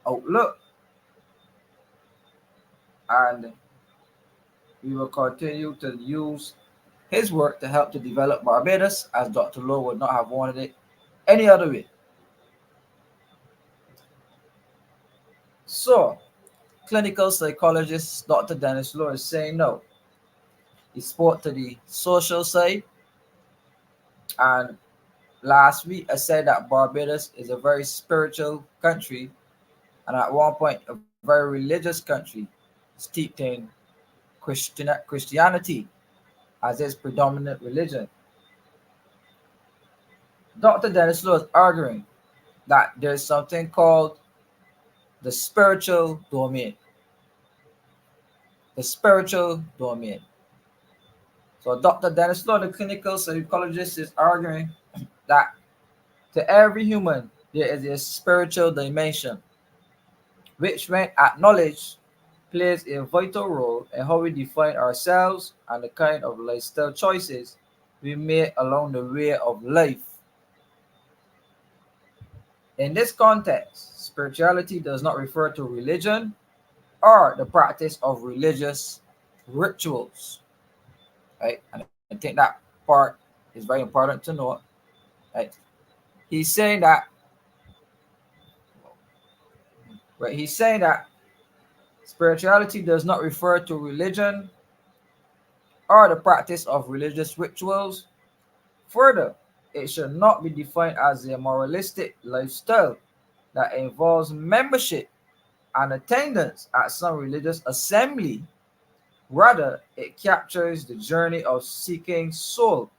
outlook. And we will continue to use his work to help to develop Barbados, as Dr. Lowe would not have wanted it any other way. So, clinical psychologist Dr. Denis Lowe is saying no. He spoke to the social side, and last week I said that Barbados is a very spiritual country, and at one point a very religious country steeped in Christianity as its predominant religion. Dr. Denis Lowe is arguing that there's something called the spiritual domain. The spiritual domain. So Dr. Denis Lowe, the clinical psychologist, is arguing that to every human there is a spiritual dimension, which when acknowledged plays a vital role in how we define ourselves and the kind of lifestyle choices we make along the way of life. In this context, spirituality does not refer to religion or the practice of religious rituals. Right? And I think that part is very important to note. Right? He's saying that he's saying that spirituality does not refer to religion or the practice of religious rituals. Further, it should not be defined as a moralistic lifestyle that involves membership and attendance at some religious assembly. Rather, it captures the journey of the seeking soul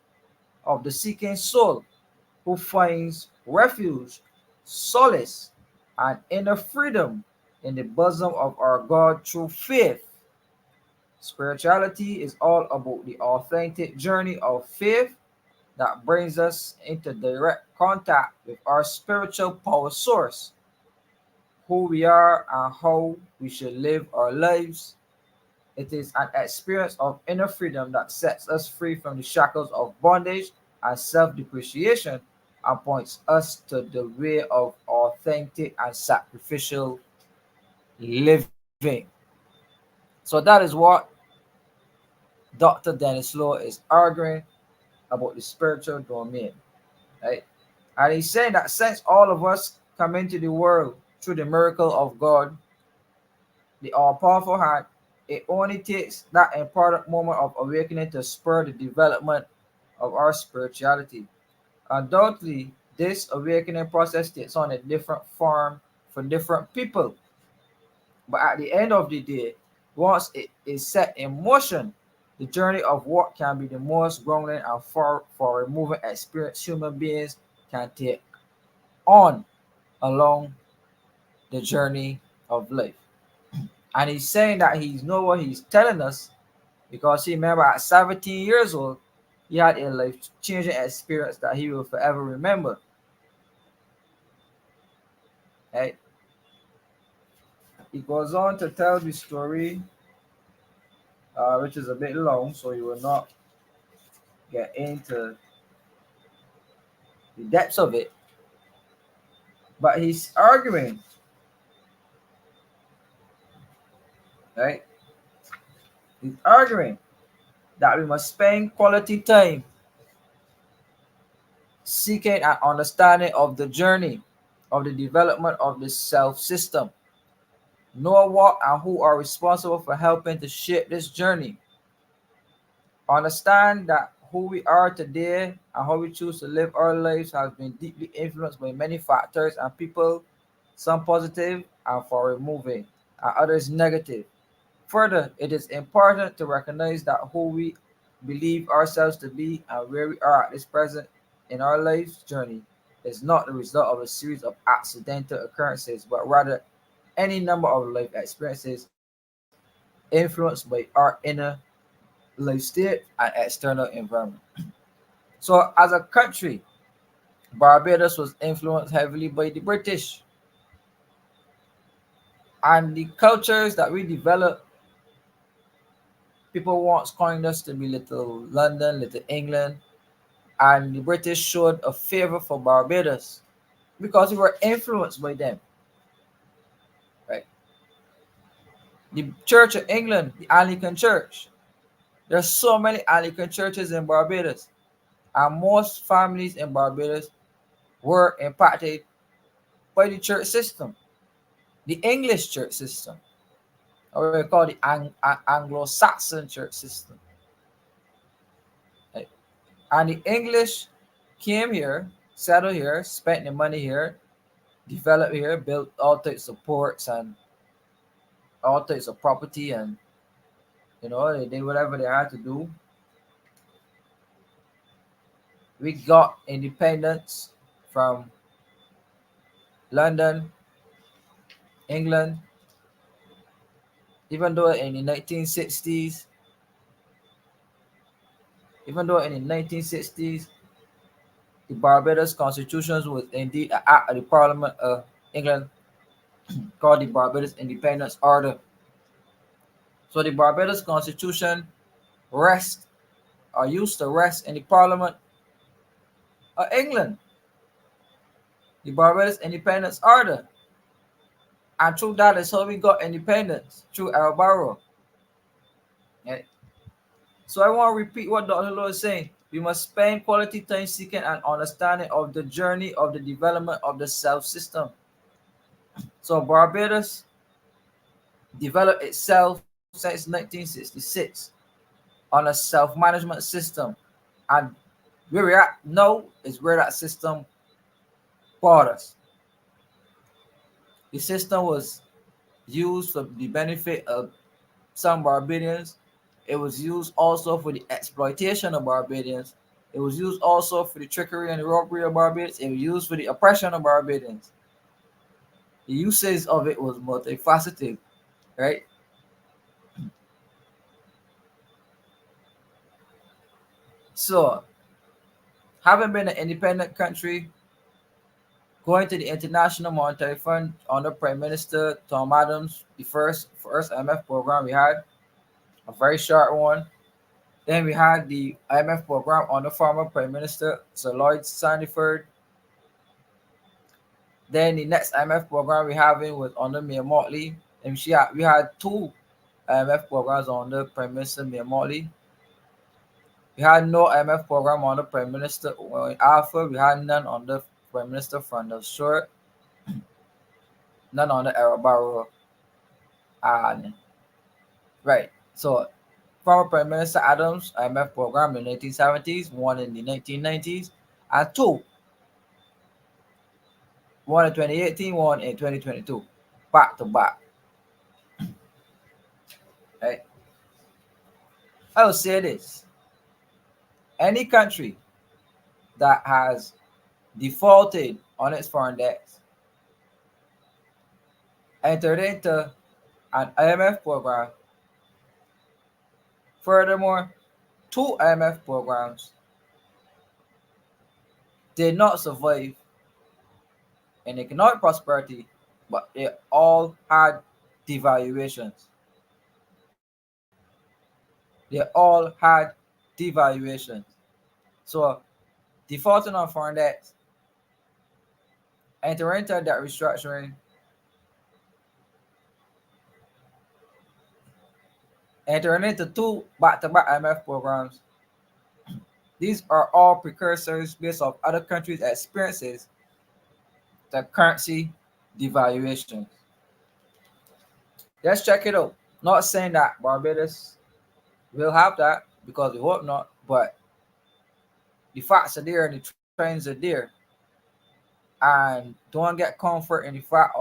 who finds refuge, solace, and inner freedom in the bosom of our God through faith. Spirituality is all about the authentic journey of faith that brings us into direct contact with our spiritual power source, who we are, and how we should live our lives. It is an experience of inner freedom that sets us free from the shackles of bondage and self depreciation and points us to the way of authentic and sacrificial living. So, that is what Dr. Denis Lowe is arguing about the spiritual domain. Right? And he's saying that since all of us come into the world through the miracle of God, the all powerful hand, it only takes that important moment of awakening to spur the development of our spirituality. Undoubtedly, this awakening process takes on a different form for different people. But at the end of the day, once it is set in motion, the journey of what can be the most grounding and for removing experience human beings can take on along the journey of life. And he's saying that he's know what he's telling us because he remember at 17 years old, he had a life changing experience that he will forever remember. Right? He goes on to tell the story, which is a bit long, so he will not get into the depths of it. But he's arguing, right? He's arguing that we must spend quality time seeking an understanding of the journey of the development of the self system. Know what and who are responsible for helping to shape this journey. Understand that who we are today and how we choose to live our lives has been deeply influenced by many factors and people, some positive and for removing, and others negative. Further, it is important to recognize that who we believe ourselves to be and where we are at this present in our life's journey is not the result of a series of accidental occurrences, but rather any number of life experiences influenced by our inner life state and external environment. So, as a country, Barbados was influenced heavily by the British. And the cultures that we developed, people once coined us to be little London, little England, and the British showed a favor for Barbados because we were influenced by them. Right? The Church of England, the Anglican Church. There's so many Anglican churches in Barbados, and most families in Barbados were impacted by the church system, the English church system, or we call the Anglo-Saxon church system. Right? And the English came here, settled here, spent the money here, developed here, built all types of ports and all types of property, and they did whatever they had to do. We got independence from London, England, even though in the 1960s, the Barbados Constitution was indeed an act of the Parliament of England called the Barbados Independence Order. So the Barbados Constitution rests or used to rest in the Parliament of England, the Barbados Independence Order. And through that is how we got independence, through Barbados. Yeah. So I want to repeat what Dr. Lowe is saying. We must spend quality time seeking an understanding of the journey of the development of the self-system. So Barbados developed itself since 1966 on a self-management system. And where we're at now is where that system brought us. The system was used for the benefit of some Barbadians. It was used also for the exploitation of Barbadians. It was used also for the trickery and the robbery of Barbadians. It was used for the oppression of Barbadians. The usage of it was multifaceted, right? So, having been an independent country, going to the International Monetary Fund under Prime Minister Tom Adams, the first IMF program we had, a very short one. Then we had the IMF program under former Prime Minister Sir Lloyd Sandiford. Then the next IMF program we having was under Mayor Motley. And we had two IMF programs under Prime Minister Mayor Motley. We had no IMF program under Prime Minister Alpha. We had none under Prime Minister Frandel Short. None under Barrow. And right. So former Prime Minister Adams IMF program in the 1970s, one in the 1990s, and two. One in 2018, one in 2022. Back to back. Right. I will say this. Any country that has defaulted on its foreign debts entered into an IMF program. Furthermore, two IMF programs did not survive in economic prosperity, but they all had devaluations. They all had devaluations. So, defaulting on foreign debts, entering into debt restructuring, entering into two back-to-back IMF programs. These are all precursors based off other countries' experiences to currency devaluations. Let's check it out. Not saying that Barbados will have that because we hope not, but the facts are there and the trends are there. And don't get comfort in the fact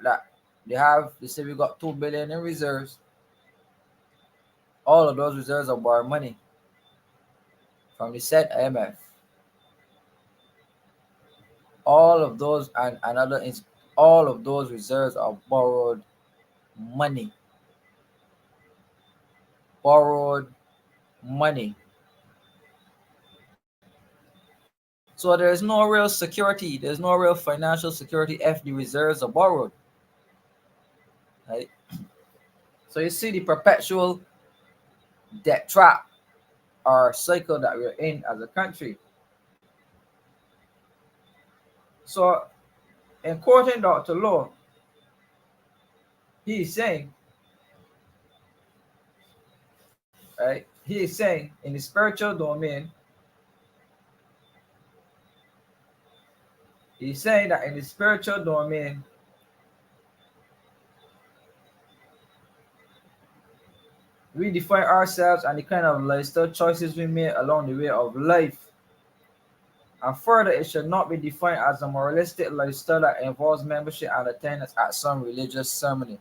that they say we got 2 billion in reserves. All of those reserves are borrowed money from the said IMF. All of those all of those reserves are borrowed money. Borrowed money. So there's no real security. There's no real financial security if the reserves are borrowed. Right? So you see the perpetual debt trap or cycle that we're in as a country. So in quoting Dr. Law, he is saying, right? He is saying in the spiritual domain, he's saying that in the spiritual domain, we define ourselves and the kind of lifestyle choices we make along the way of life. And further, it should not be defined as a moralistic lifestyle that involves membership and attendance at some religious ceremony.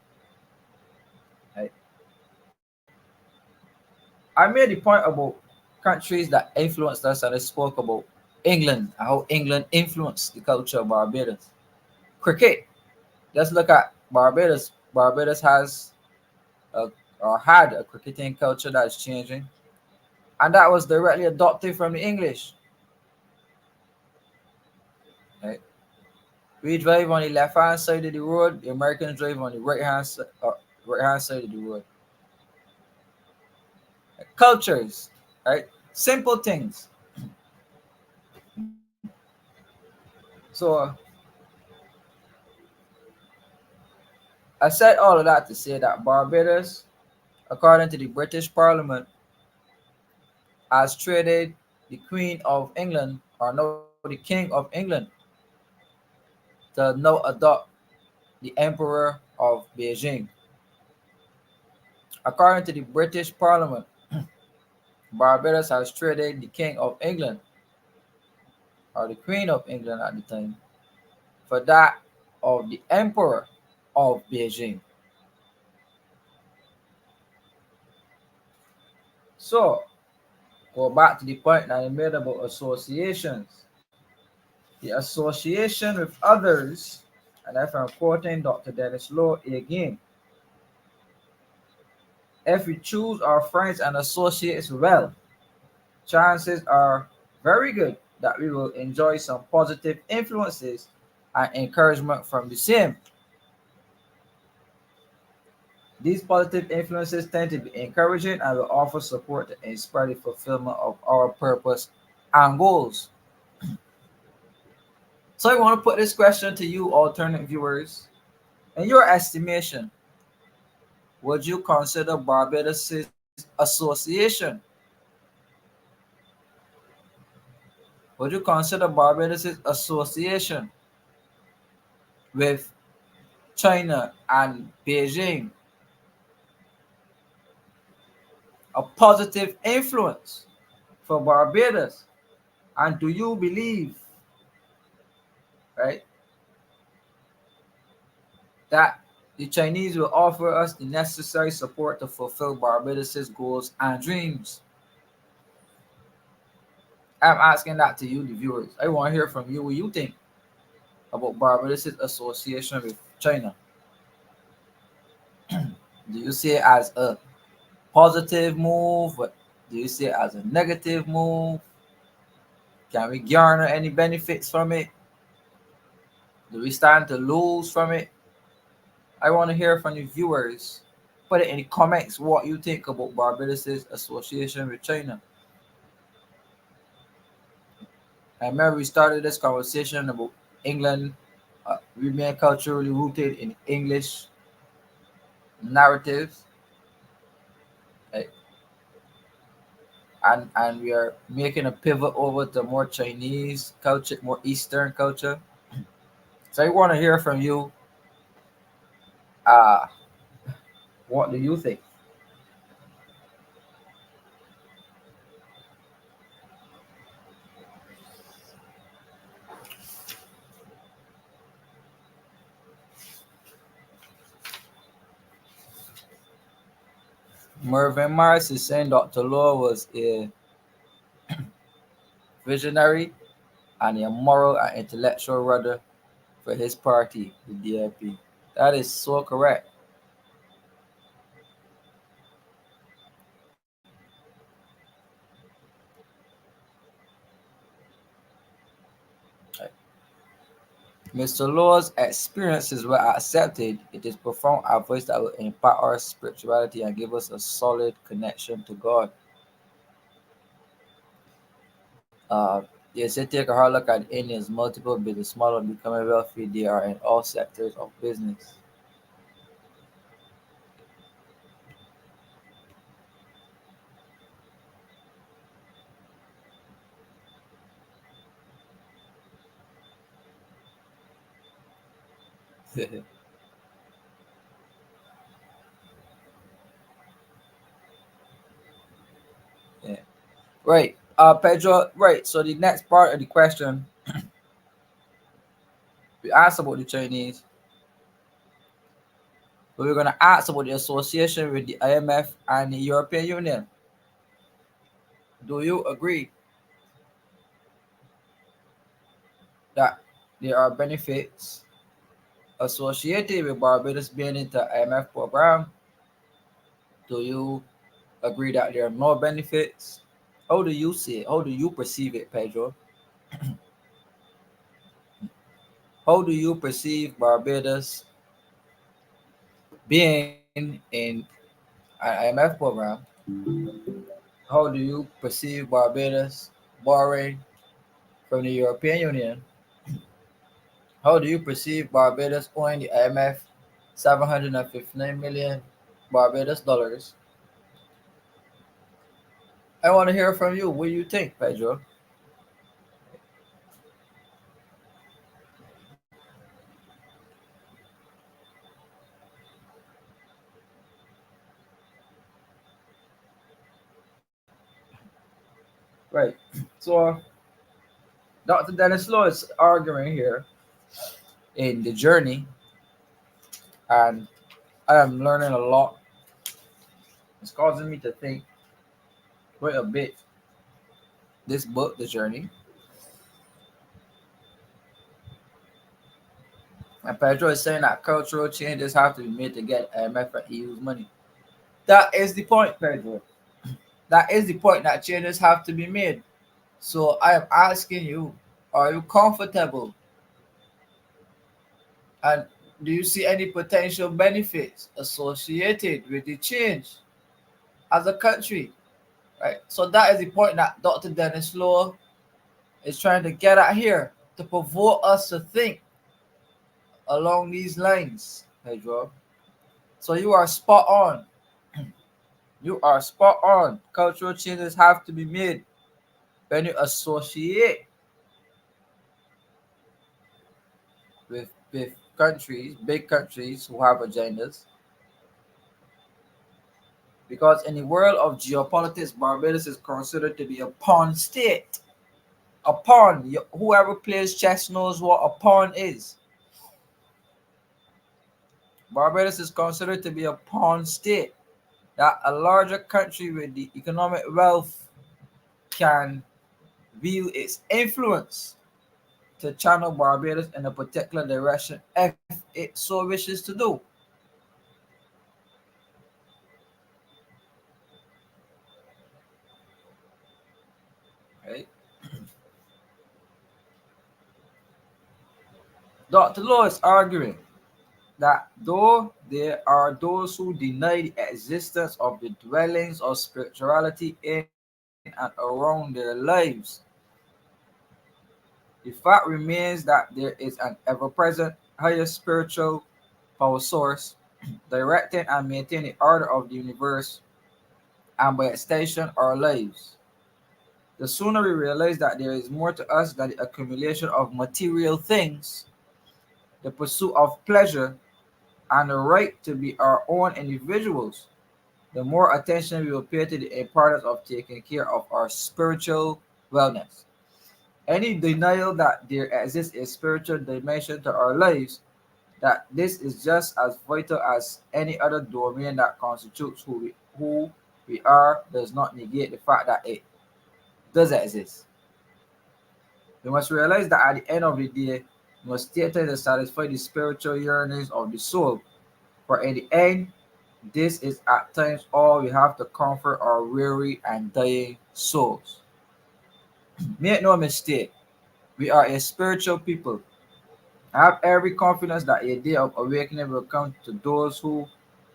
Right? I made the point about countries that influenced us, and I spoke about England and how England influenced the culture of Barbados. Cricket. Let's look at Barbados. Barbados has a, or had a cricketing culture that's changing, and that was directly adopted from the English. Right? We drive on the left hand side of the road. The Americans drive on the right hand side of the road. Cultures, right? Simple things. So I said all of that to say that Barbados, according to the British Parliament, has traded the Queen of England, or no, the King of England, to now adopt the Emperor of Beijing. According to the British Parliament, Barbados has traded the King of England, or the Queen of England at the time, for that of the Emperor of Beijing. So, go back to the point that I made about associations. The association with others, and if I'm quoting Dr. Denis Law again, if we choose our friends and associates well, chances are very good that we will enjoy some positive influences and encouragement from the same. These positive influences tend to be encouraging and will offer support to inspire the fulfillment of our purpose and goals. So I want to put this question to you, alternate viewers. In your estimation, would you consider Barbados' association? Would you consider Barbados' association with China and Beijing a positive influence for Barbados? And do you believe, right, that the Chinese will offer us the necessary support to fulfill Barbados' goals and dreams? I'm asking that to you, the viewers. I want to hear from you what you think about Barbados' association with China. Do you see it as a positive move? What do you see it as a negative move? Can we garner any benefits from it? Do we stand to lose from it? I want to hear from the viewers. Put it in the comments what you think about Barbados' association with China. I remember we started this conversation about England remain culturally rooted in English narratives, right? And we are making a pivot over to more Chinese culture, more Eastern culture. So I want to hear from you. Uh, what do you think? Mervyn Mars is saying Dr. Law was a visionary and a moral and intellectual rudder for his party, the DLP. That is so correct. Mr. Law's experiences were accepted. It is profound advice that will impact our spirituality and give us a solid connection to God. Uh, they say take a hard look at Indians, multiple business model becoming wealthy. They are in all sectors of business. Yeah. Right. Pedro, right. So the next part of the question, we asked about the Chinese, but we're going to ask about the association with the IMF and the European Union. Do you agree that there are benefits associated with Barbados being into IMF program? Do you agree that there are no benefits? How do you see it? How do you perceive it, Pedro? How do you perceive Barbados being in an IMF program? How do you perceive Barbados borrowing from the European Union? How do you perceive Barbados owing the IMF 759 million Barbados dollars? I want to hear from you. What do you think, Pedro? Right. So Dr. Dennis Law is arguing here in the journey, and I am learning a lot. It's causing me to think quite a bit. This book, The Journey, and Pedro is saying that cultural changes have to be made to get IMF and EU's money. That is the point, Pedro. That is the point that changes have to be made. So I am asking you, are you comfortable? And do you see any potential benefits associated with the change as a country? Right. So that is the point that Dr. Dennis Law is trying to get at here to provoke us to think along these lines, Pedro. So you are spot on. You are spot on. Cultural changes have to be made when you associate with countries, big countries who have agendas. Because in the world of geopolitics, Barbados is considered to be a pawn state. A pawn. Whoever plays chess knows what a pawn is. Barbados is considered to be a pawn state, that a larger country with the economic wealth can view its influence to channel Barbados in a particular direction if it so wishes to do. Right? Dr. Law is arguing that though there are those who deny the existence of the dwellings of spirituality in and around their lives, the fact remains that there is an ever present higher spiritual power source directing and maintaining the order of the universe and by extension our lives. The sooner we realize that there is more to us than the accumulation of material things, the pursuit of pleasure, and the right to be our own individuals, the more attention we will pay to the importance of taking care of our spiritual wellness. Any denial that there exists a spiritual dimension to our lives, that this is just as vital as any other domain that constitutes who we are, does not negate the fact that it does exist. We must realize that at the end of the day, we must stay to satisfy the spiritual yearnings of the soul. For in the end, this is at times all we have to comfort our weary and dying souls. Make no mistake, we are a spiritual people, I have every confidence that a day of awakening will come to those who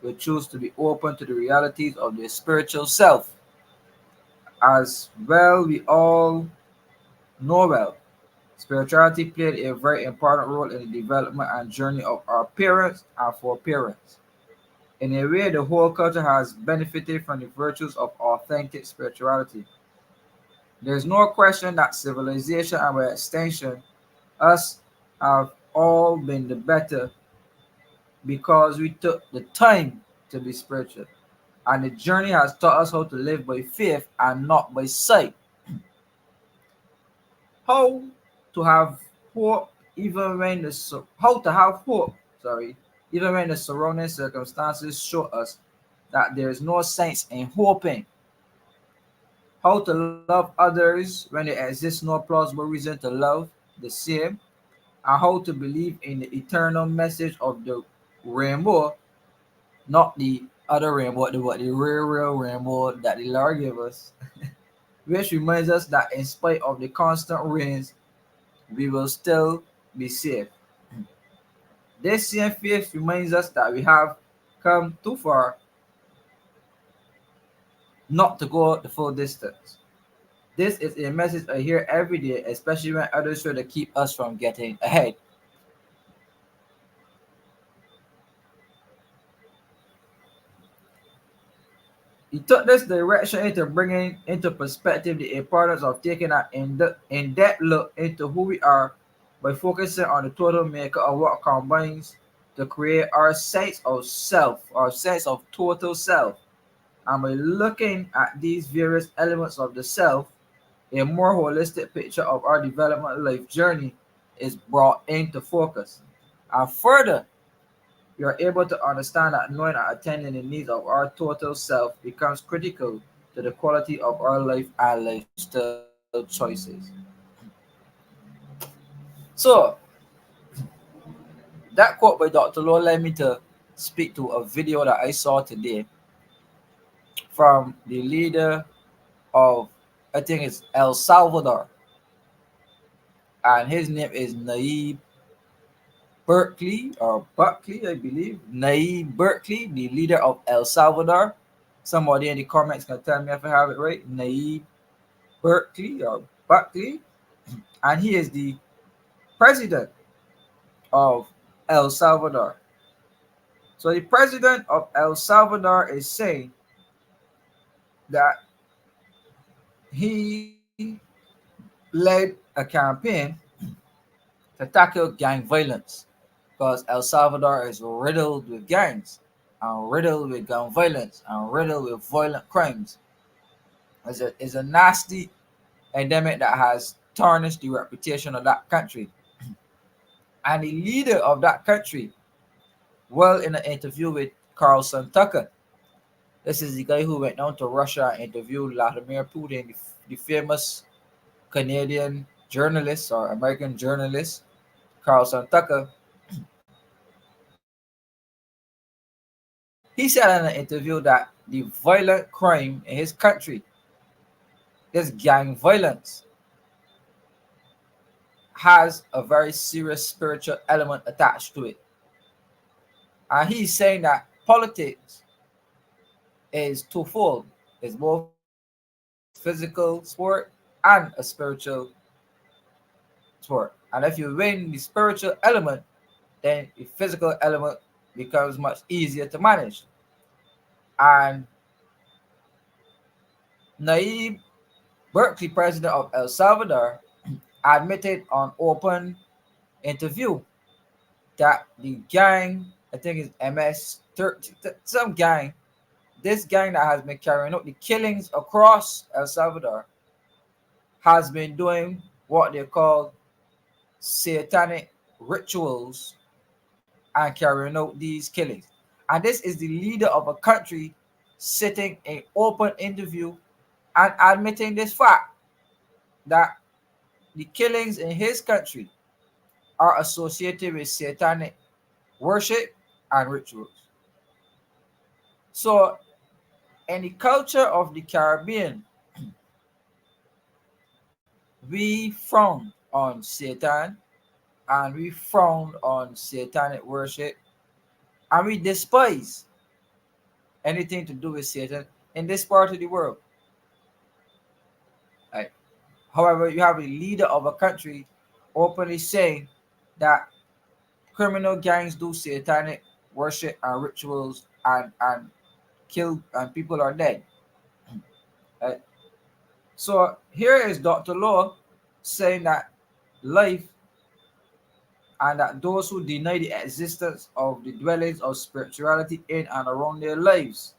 will choose to be open to the realities of their spiritual self. As well, we all know well, spirituality played a very important role in the development and journey of our parents and foreparents. In a way, the whole culture has benefited from the virtues of authentic spirituality. There is no question that civilization and by extension, us have all been the better because we took the time to be spiritual. And the journey has taught us how to live by faith and not by sight. How to have hope even when how to have hope, sorry, even when the surrounding circumstances show us that there is no sense in hoping. How to love others when there exists no plausible reason to love the same, and how to believe in the eternal message of the rainbow, not the other rainbow, the real rainbow that the Lord gave us, which reminds us that in spite of the constant rains, we will still be safe. This same faith reminds us that we have come too far not to go the full distance. This is a message I hear every day, especially when others try to keep us from getting ahead. He took this direction into bringing into perspective the importance of taking an in-depth look into who we are by focusing on the total maker of what combines to create our sense of self, our sense of total self. And by looking at these various elements of the self, a more holistic picture of our development life journey is brought into focus. And further, we are able to understand that knowing and attending the needs of our total self becomes critical to the quality of our life and lifestyle choices. So, that quote by Dr. Low led me to speak to a video that I saw today from the leader of, I think it's El Salvador, and his name is Nayib Berkeley or Buckley, I believe. Nayib Berkeley, the leader of El Salvador. Somebody in the comments can tell me if I have it right. Nayib Berkeley or Buckley, and he is the president of El Salvador. So the president of El Salvador is saying that he led a campaign to tackle gang violence because El Salvador is riddled with gangs and riddled with gun violence and riddled with violent crimes. It's a nasty endemic that has tarnished the reputation of that country. And the leader of that country, well, in an interview with Carlson Tucker, this is the guy who went down to Russia and interviewed Vladimir Putin, the famous Canadian journalist or American journalist, Carlson Tucker. He said in an interview that the violent crime in his country, this gang violence, has a very serious spiritual element attached to it. And he's saying that politics is twofold. It's both physical sport and a spiritual sport. And if you win the spiritual element, then the physical element becomes much easier to manage. And Nayib Berkeley, president of El Salvador, admitted on open interview that the gang, I think it's MS-30, some gang, this gang that has been carrying out the killings across El Salvador has been doing what they call satanic rituals and carrying out these killings. And this is the leader of a country sitting in open interview and admitting this fact that the killings in his country are associated with satanic worship and rituals. So, in the culture of the Caribbean, we frown on Satan and we frown on satanic worship, and we despise anything to do with Satan in this part of the world. Right? However, you have a leader of a country openly saying that criminal gangs do satanic worship and rituals and kill and people are dead. Right? So here is Dr. Law saying that life and that those who deny the existence of the dwellings of spirituality in and around their lives,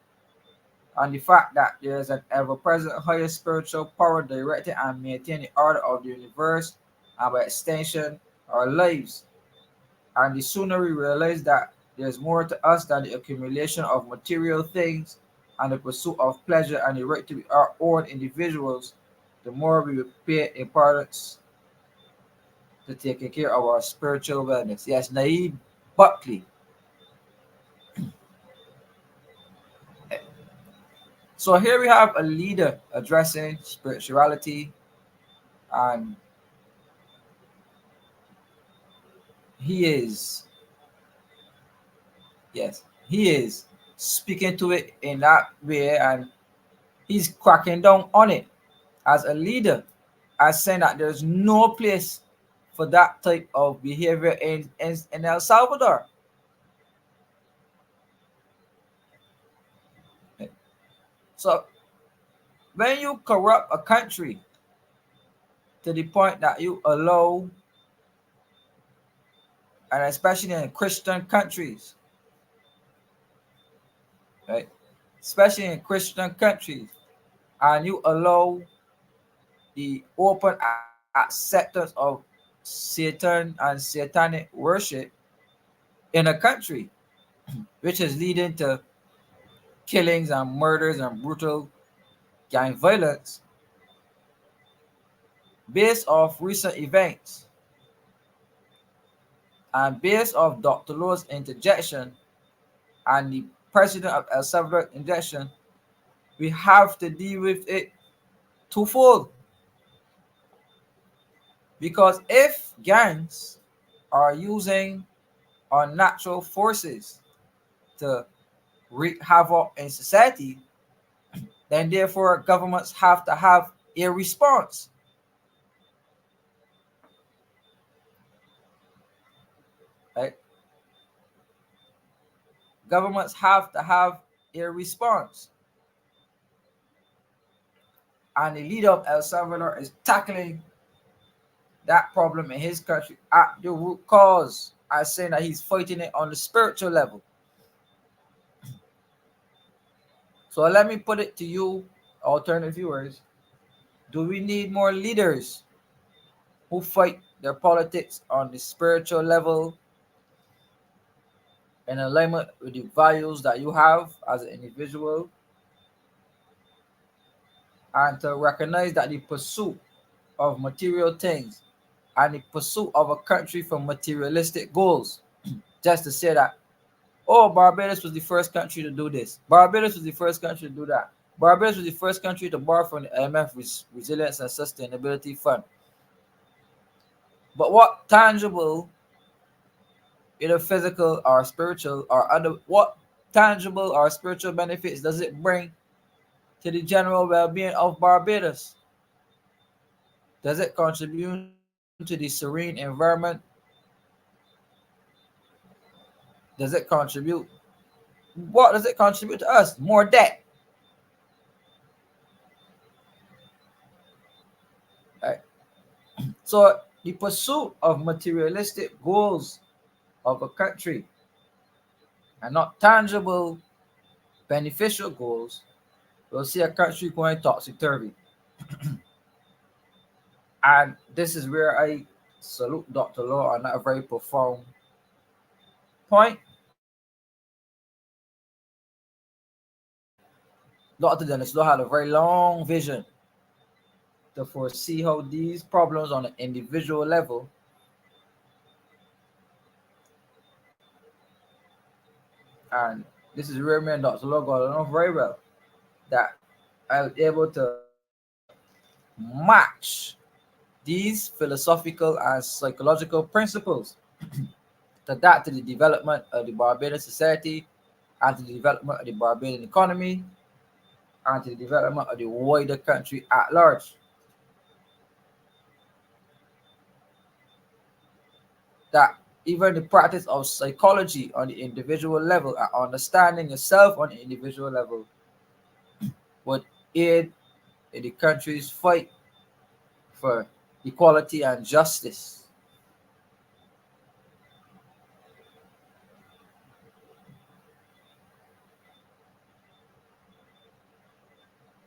and the fact that there is an ever-present higher spiritual power directing and maintaining the order of the universe, and by extension our lives. And the sooner we realize that there's more to us than the accumulation of material things and the pursuit of pleasure and the right to be our own individuals, the more we will pay importance to taking care of our spiritual wellness. Yes, Naeem Buckley. So here we have a leader addressing spirituality, and he is, yes, he is speaking to it in that way, and he's cracking down on it as a leader, as saying that there's no place for that type of behavior in El Salvador. So when you corrupt a country to the point that you allow, and especially in Christian countries, right? Especially in Christian countries, and you allow the open acceptance of Satan and satanic worship in a country, which is leading to killings and murders and brutal gang violence based off recent events and based off Dr. Low's interjection and the president of El Salvador interjection, we have to deal with it twofold. Because if gangs are using unnatural forces to wreak havoc in society, then therefore governments have to have a response. Right? Governments have to have a response. And the leader of El Salvador is tackling that problem in his country at the root cause, as saying that he's fighting it on the spiritual level. So let me put it to you, alternative viewers. Do we need more leaders who fight their politics on the spiritual level in alignment with the values that you have as an individual, and to recognize that the pursuit of material things and the pursuit of a country for materialistic goals, just to say that, oh, Barbados was the first country to do this, Barbados was the first country to do that, Barbados was the first country to borrow from the IMF Resilience and Sustainability Fund. But what tangible, either physical or spiritual or other, what tangible or spiritual benefits does it bring to the general well-being of Barbados? Does it contribute to the serene environment? Does it contribute? What does it contribute to us? More debt. Right? So the pursuit of materialistic goals of a country and not tangible beneficial goals will see a country going topsy-turvy. And this is where I salute Dr. Law on that very profound point. Dr. Denis Law had a very long vision to foresee how these problems on an individual level and this is where me and Dr. Law got along very well, that I was able to match These philosophical and psychological principles to adapt to the development of the Barbadian society and to the development of the Barbadian economy and to the development of the wider country at large. That even the practice of psychology on the individual level and understanding yourself on the individual level would aid in the country's fight for equality and justice.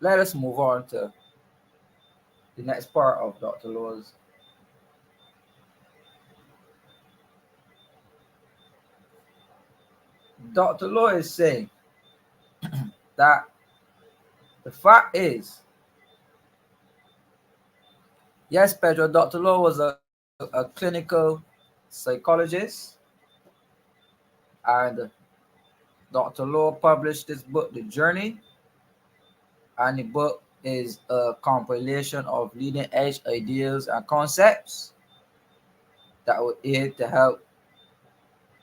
Let us move on to the next part of Dr. Low's. Dr. Law is saying that the fact is, yes, Pedro, Dr. Law was a clinical psychologist, and Dr. Law published this book, The Journey, and the book is a compilation of leading edge ideas and concepts that would aid to help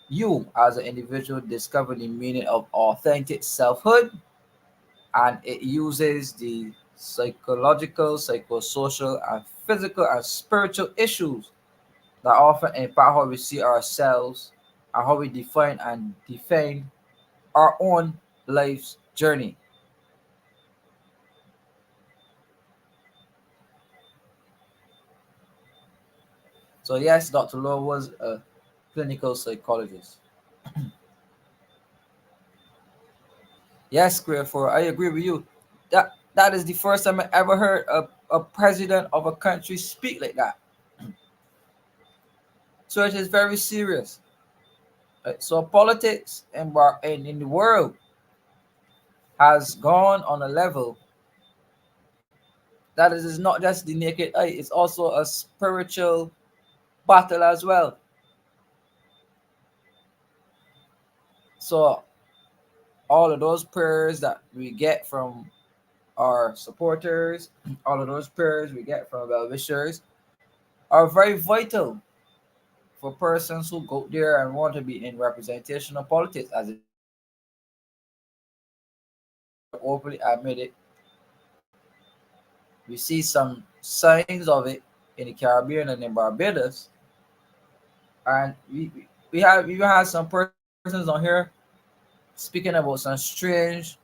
you as an individual discover the meaning of authentic selfhood, and it uses the psychological, psychosocial, and physical and spiritual issues that often impact how we see ourselves and how we define our own life's journey. So yes, Dr. Law was a clinical psychologist. Yes, Square I agree with you. That is the first time I ever heard a president of a country speak like that. So it is very serious. So politics in the world has gone on a level that is not just the naked eye, it's also a spiritual battle as well. So all of those prayers that we get from our supporters, all of those prayers we get from well wishers are very vital for persons who go there and want to be in representational politics, as it openly admitted. We see some signs of it in the Caribbean and in Barbados, and we have even had some persons on here speaking about some strange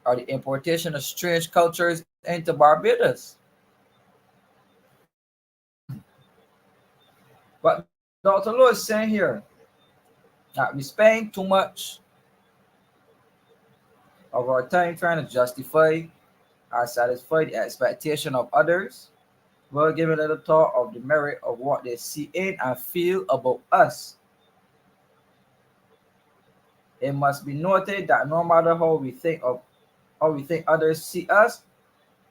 or the importation of strange cultures into Barbados. But Dr. Lewis is saying here that we spend too much of our time trying to justify or satisfy the expectation of others, while giving little thought of the merit of what they see in and feel about us. It must be noted that no matter how we think others see us,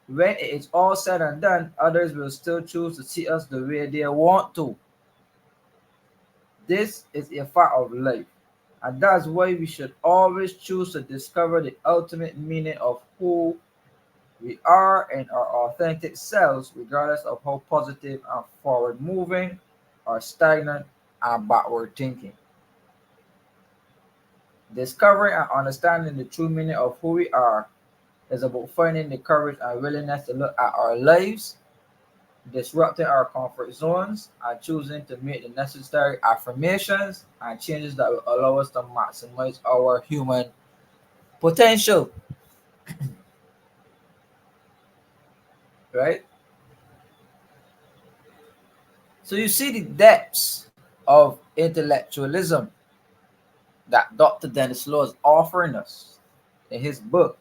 when it is all said and done, others will still choose to see us the way they want to. This is a fact of life, and that's why we should always choose to discover the ultimate meaning of who we are and our authentic selves, regardless of how positive and forward moving or stagnant and backward thinking. Discovering and understanding the true meaning of who we are is about finding the courage and willingness to look at our lives, disrupting our comfort zones, and choosing to make the necessary affirmations and changes that will allow us to maximize our human potential. Right? So you see the depths of intellectualism that Dr. Denis Law is offering us in his book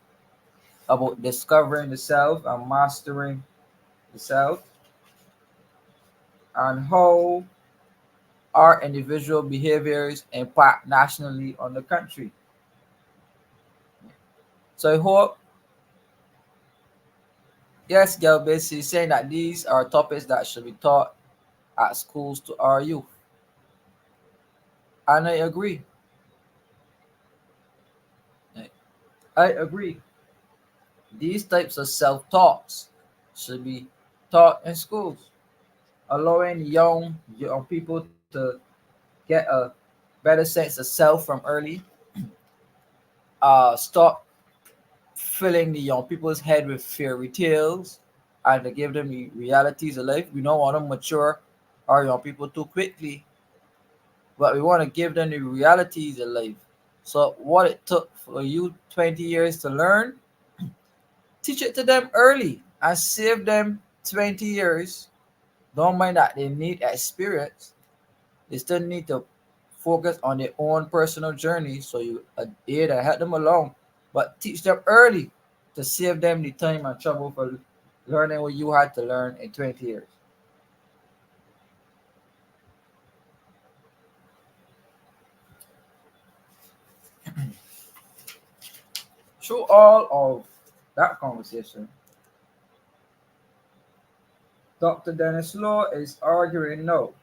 about discovering the self and mastering the self, and how our individual behaviors impact nationally on the country. So I hope, yes, Gail basically saying that these are topics that should be taught at schools to our youth. And I agree. I agree. These types of self talks should be taught in schools. allowing young people to get a better sense of self from early. Stop filling the young people's head with fairy tales and to give them the realities of life. We don't want to mature our young people too quickly, but we want to give them the realities of life. So what it took for you 20 years to learn, teach it to them early and save them 20 years. Don't mind that they need experience. They still need to focus on their own personal journey. So you aid and help them along, but teach them early to save them the time and trouble for learning what you had to learn in 20 years. Through all of that conversation, Dr. Dennis Law is arguing no,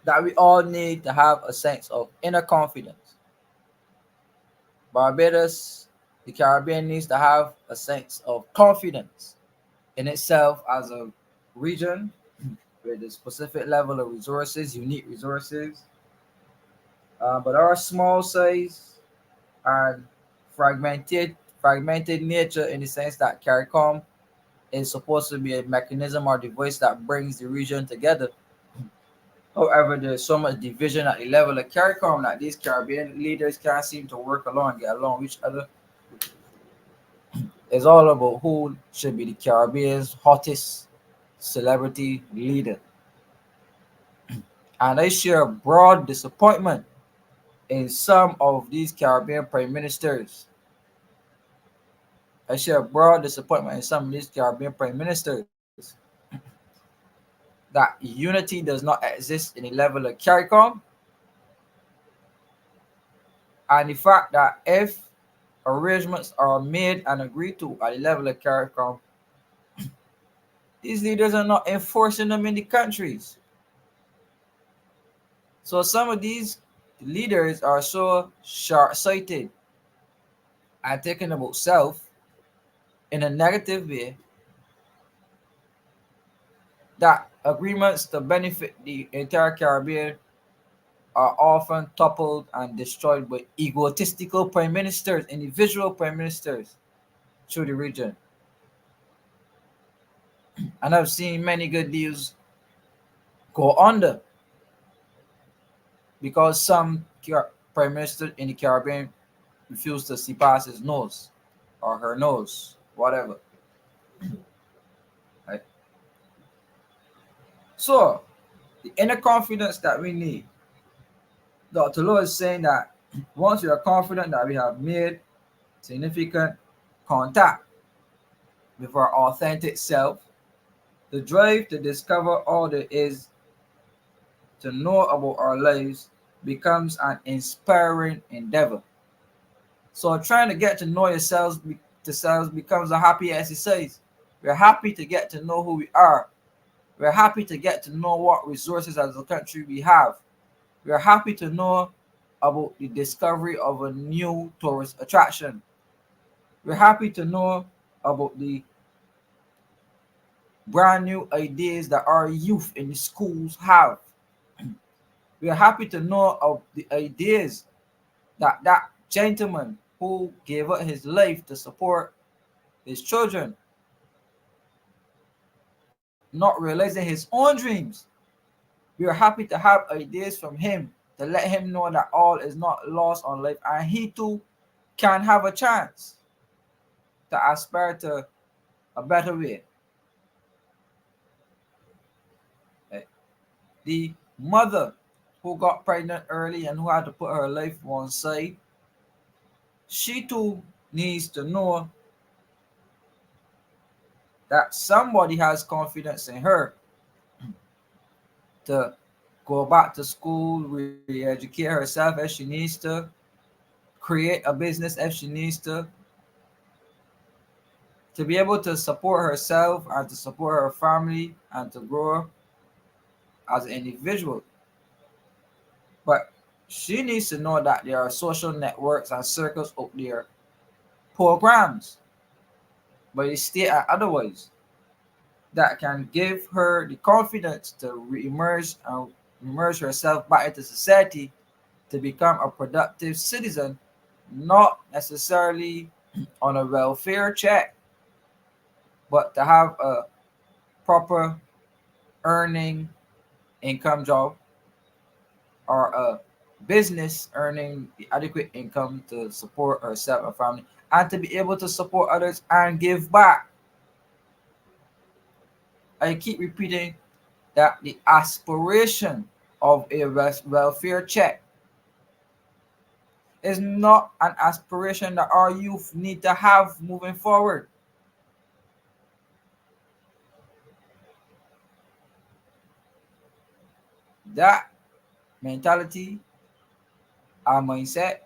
that we all need to have a sense of inner confidence. Barbados, the Caribbean, needs to have a sense of confidence in itself as a region with a specific level of resources, unique resources. But our small size and fragmented nature, in the sense that CARICOM is supposed to be a mechanism or device that brings the region together. However, there's so much division at the level of CARICOM that these Caribbean leaders can't seem to work along and get along with each other. It's all about who should be the Caribbean's hottest celebrity leader. And I share broad disappointment in some of these Caribbean prime ministers. I share broad disappointment in some of these Caribbean prime ministers that unity does not exist in the level of CARICOM, and the fact that if arrangements are made and agreed to at the level of CARICOM, these leaders are not enforcing them in the countries. So some of these leaders are so short-sighted and thinking about self in a negative way that agreements to benefit the entire Caribbean are often toppled and destroyed by egotistical prime ministers, individual prime ministers through the region. And I've seen many good deals go under because some prime minister in the Caribbean refused to see past his nose or her nose, whatever. Right? So, the inner confidence that we need. Dr. Lowe is saying that once we are confident that we have made significant contact with our authentic self, the drive to discover all there is to know about our lives becomes an inspiring endeavor. So trying to get to know yourselves becomes a happy exercise. We're happy to get to know who we are. We're happy to get to know what resources as a country we have. We're happy to know about the discovery of a new tourist attraction. We're happy to know about the brand new ideas that our youth in the schools have. We are happy to know of the ideas that that gentleman who gave up his life to support his children, not realizing his own dreams. We are happy to have ideas from him to let him know that all is not lost on life and he too can have a chance to aspire to a better way. Right? The mother who got pregnant early and who had to put her life one side, she too needs to know that somebody has confidence in her to go back to school, re-educate herself if she needs to, create a business if she needs to be able to support herself and to support her family and to grow as an individual. But she needs to know that there are social networks and circles out there, programs but it state otherwise, that can give her the confidence to re-emerge and immerse herself back into society to become a productive citizen, not necessarily on a welfare check, but to have a proper earning income job or a business earning the adequate income to support herself and family and to be able to support others and give back. I keep repeating that the aspiration of a welfare check is not an aspiration that our youth need to have moving forward. That mentality, our mindset,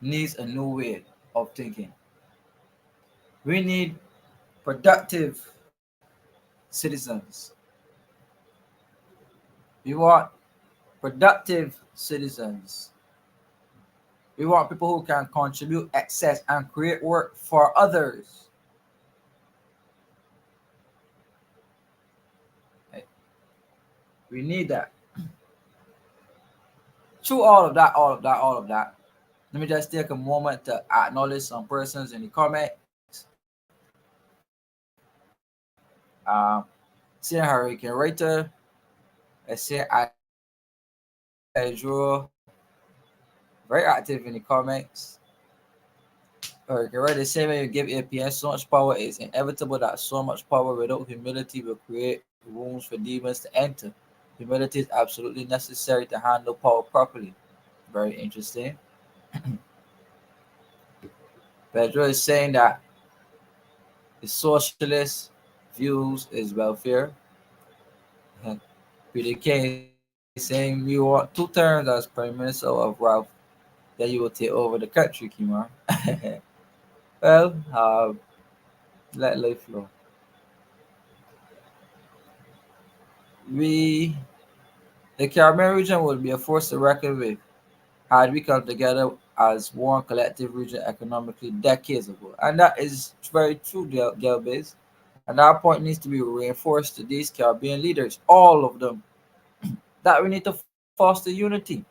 needs a new way of thinking. We need productive citizens. We want productive citizens. We want people who can contribute, access, and create work for others. Right? We need that. Through all of that, let me just take a moment to acknowledge some persons in the comments. Seeing Hurricane Writer, I see I draw very active in the comments. Hurricane Writer say when you give APS so much power, it's inevitable that so much power without humility will create rooms for demons to enter. Humility is absolutely necessary to handle power properly. Very interesting. Pedro is saying that the socialist views is welfare. And Peter King is saying we want 2 terms as Prime Minister of Ralph, then you will take over the country, Kimar. Well, let life flow. We, the Caribbean region, would be a force to reckon with had we come together as one collective region economically decades ago. And that is very true, Gelbez. And that point needs to be reinforced to these Caribbean leaders, all of them, that we need to foster unity.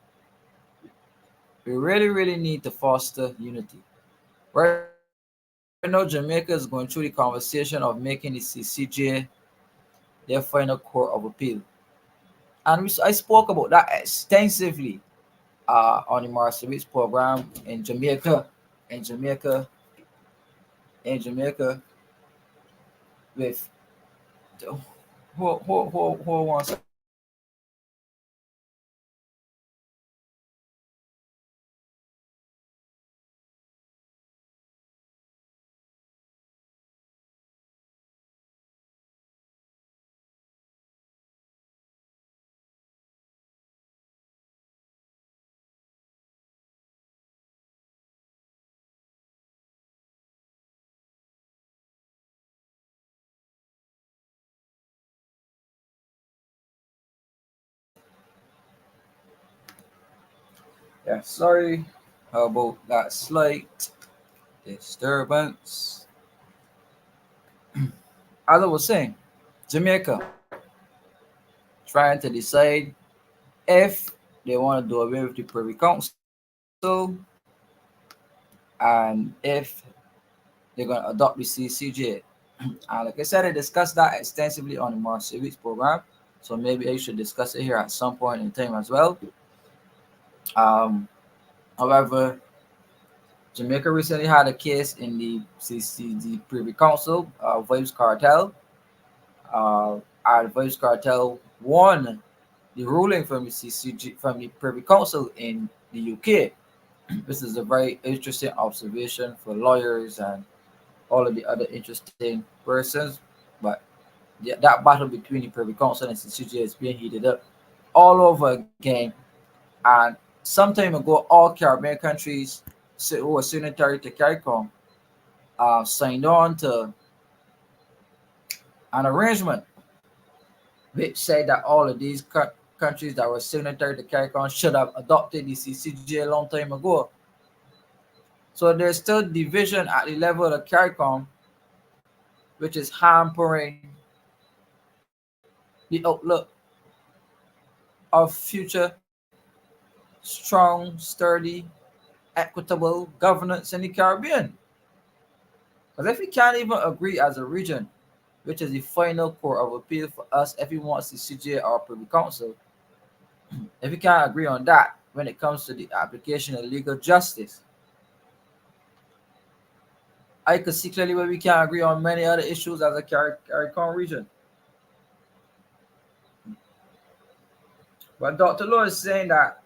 We really need to foster unity. Right now, Jamaica is going through the conversation of making the CCJ their final court of appeal. And I spoke about that extensively on the Marcellus program in Jamaica, in Jamaica, in Jamaica with hold 1 second. Yeah, sorry about that slight disturbance. As I was saying, Jamaica trying to decide if they want to do away with the Privy Council and if they're going to adopt the CCJ. And like I said, I discussed that extensively on the March program. So maybe I should discuss it here at some point in time as well. Um, However, Jamaica recently had a case in the CCD Privy Council, Vibes Cartel. And Vibes Cartel won the ruling from the CCG, from the Privy Council in the UK. This is a very interesting observation for lawyers and all of the other interesting persons. But that battle between the Privy Council and CCJ is being heated up all over again. And some time ago, all Caribbean countries who were signatory to CARICOM signed on to an arrangement which said that all of these countries that were signatory to CARICOM should have adopted the CCJ a long time ago. So there's still division at the level of the CARICOM, which is hampering the outlook of future strong, sturdy, equitable governance in the Caribbean. Because if we can't even agree as a region, which is the final core of appeal for us if we want the CJ or Privy Council, if we can't agree on that when it comes to the application of legal justice, I could see clearly where we can't agree on many other issues as a CARICOM region. But Dr. Law is saying that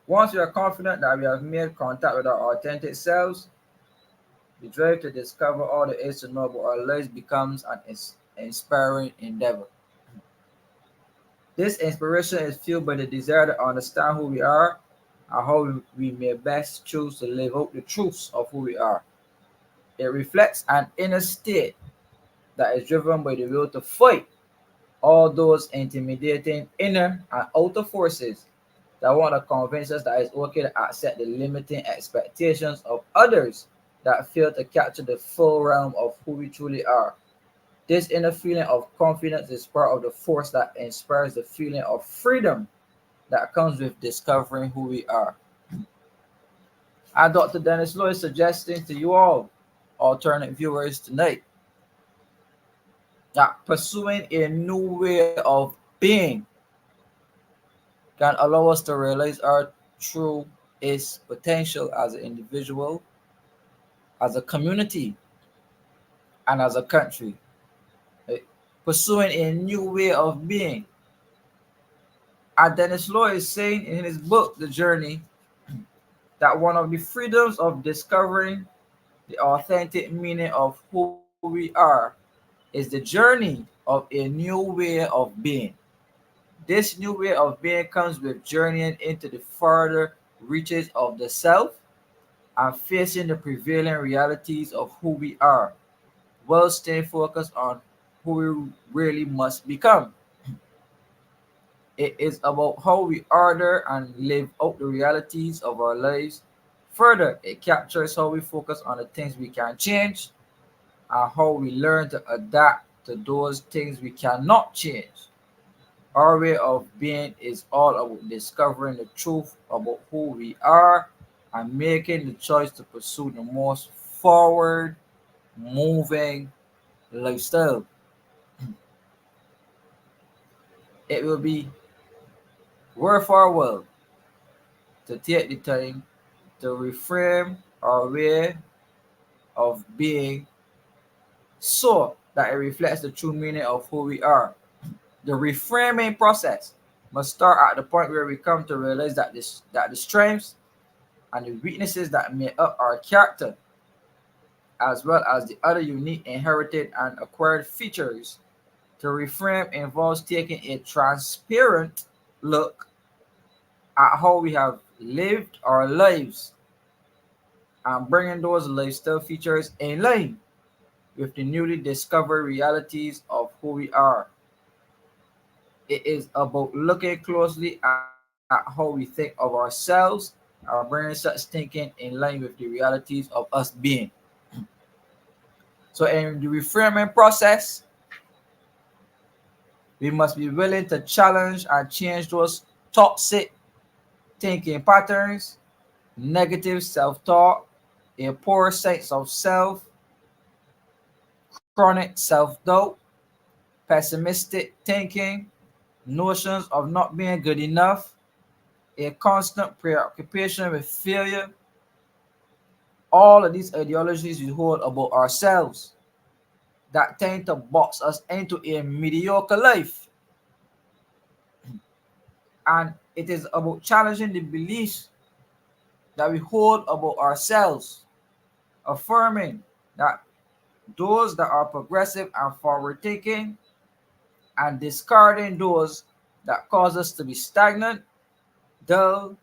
once we are confident that we have made contact with our authentic selves, the drive to discover all there is to know about our lives becomes an inspiring endeavor. This inspiration is fueled by the desire to understand who we are and how we may best choose to live out the truths of who we are. It reflects an inner state that is driven by the will to fight all those intimidating inner and outer forces that want to convince us that it's okay to accept the limiting expectations of others that fail to capture the full realm of who we truly are. This inner feeling of confidence is part of the force that inspires the feeling of freedom that comes with discovering who we are. And Dr. Dennis Lowe is suggesting to you all, alternate viewers tonight, that pursuing a new way of being can allow us to realize our true is potential as an individual, as a community, and as a country. Pursuing a new way of being. And Dennis Lowe is saying in his book, The Journey, that one of the freedoms of discovering the authentic meaning of who we are is the journey of a new way of being. This new way of being comes with journeying into the further reaches of the self and facing the prevailing realities of who we are, while staying focused on who we really must become. It is about how we order and live out the realities of our lives. Further, it captures how we focus on the things we can change and how we learn to adapt to those things we cannot change. Our way of being is all about discovering the truth about who we are and making the choice to pursue the most forward moving lifestyle. It will be worth our while to take the time to reframe our way of being so that it reflects the true meaning of who we are. The reframing process must start at the point where we come to realize that the strengths and the weaknesses that make up our character, as well as the other unique inherited and acquired features. To reframe involves taking a transparent look at how we have lived our lives and bringing those lifestyle features in line with the newly discovered realities of who we are. It is about looking closely at how we think of ourselves and bringing such thinking in line with the realities of us being. So, in the reframing process, we must be willing to challenge and change those toxic thinking patterns, negative self talk, a poor sense of self, chronic self doubt, pessimistic thinking, notions of not being good enough, a constant preoccupation with failure. All of these ideologies we hold about ourselves that tend to box us into a mediocre life. And it is about challenging the beliefs that we hold about ourselves, affirming that those that are progressive and forward thinking, and discarding those that cause us to be stagnant, dull,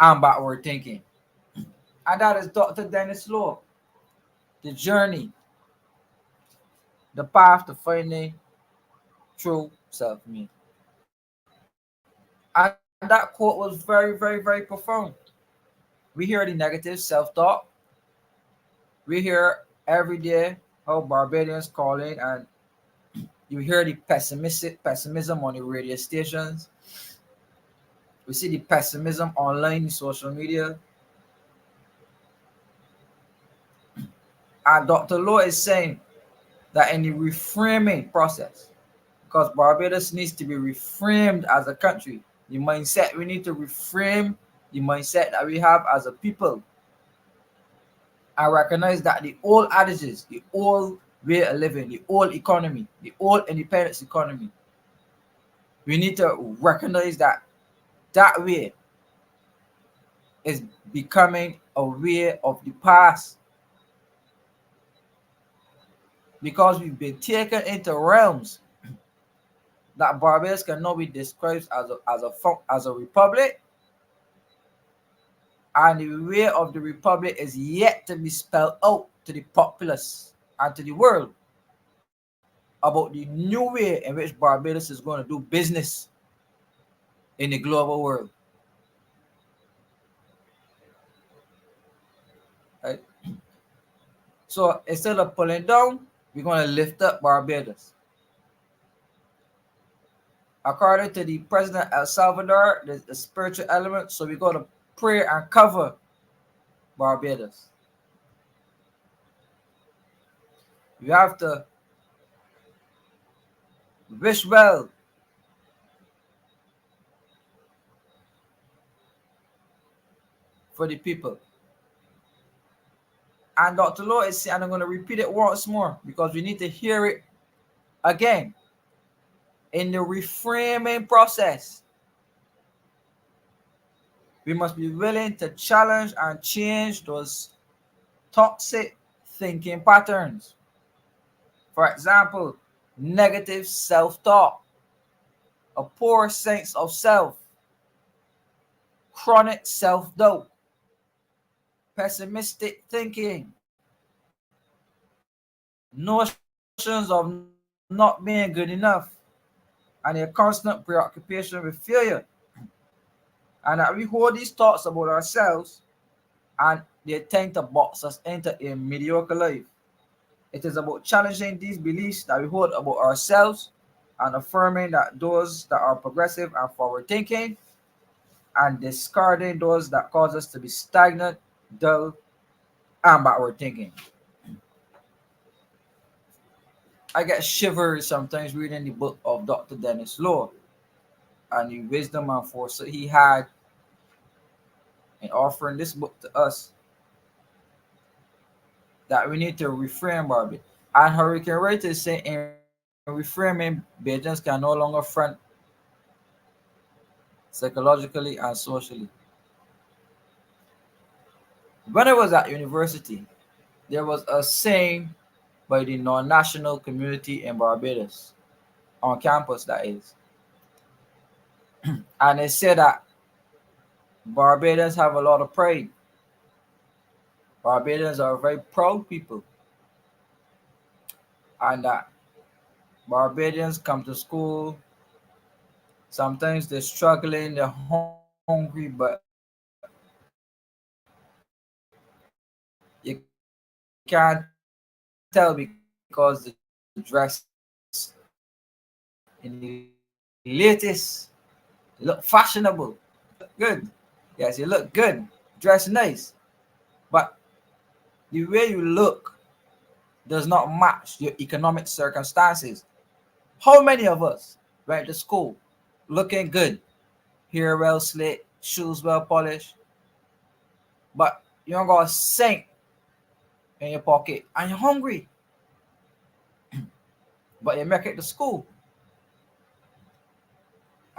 and backward thinking. And that is Dr. Dennis Lowe, The Journey, the path to finding true self meaning. And that quote was very, very, very profound. We hear the negative self-talk. We hear every day how Barbadians calling, and you hear the pessimistic pessimism on the radio stations. We see the pessimism online in social media. And Dr. Law is saying that in the reframing process, because Barbados needs to be reframed as a country, the mindset, we need to reframe the mindset that we have as a people. I recognize that the old adages, the old way of living, the old economy, the old independence economy, we need to recognize that that way is becoming a way of the past, because we've been taken into realms that Barbados cannot be described as a republic, and the way of the republic is yet to be spelled out to the populace and to the world about the new way in which Barbados is going to do business in the global world. Right? So instead of pulling down, we're going to lift up Barbados. According to the president of El Salvador, there's a spiritual element, so we got to pray and cover Barbados. You have to wish well for the people. And Dr. Law is saying, and I'm going to repeat it once more because we need to hear it again. In the reframing process, we must be willing to challenge and change those toxic thinking patterns. For example, negative self-talk, a poor sense of self, chronic self-doubt, pessimistic thinking, notions of not being good enough, and a constant preoccupation with failure. And that we hold these thoughts about ourselves and they tend to box us into a mediocre life. It is about challenging these beliefs that we hold about ourselves and affirming that those that are progressive and forward thinking, and discarding those that cause us to be stagnant, dull, and backward thinking. I get shivers sometimes reading the book of Dr. Denis Law and the wisdom and foresight he had in offering this book to us, that we need to reframe Barbie. And Hurricane Writer is saying in reframing, Bajans can no longer front psychologically and socially. When I was at university, there was a saying by the non-national community in Barbados, on campus that is. And they said that Barbadians have a lot of pride. Barbadians are very proud people. And that Barbadians come to school. Sometimes they're struggling, they're hungry, but you can't tell because the dress in the latest, look fashionable, look good. Yes, you look good, dress nice. But the way you look does not match your economic circumstances. How many of us went to school looking good, hair well slit, shoes well polished, but you don't got a cent in your pocket and you're hungry, but you make it to school?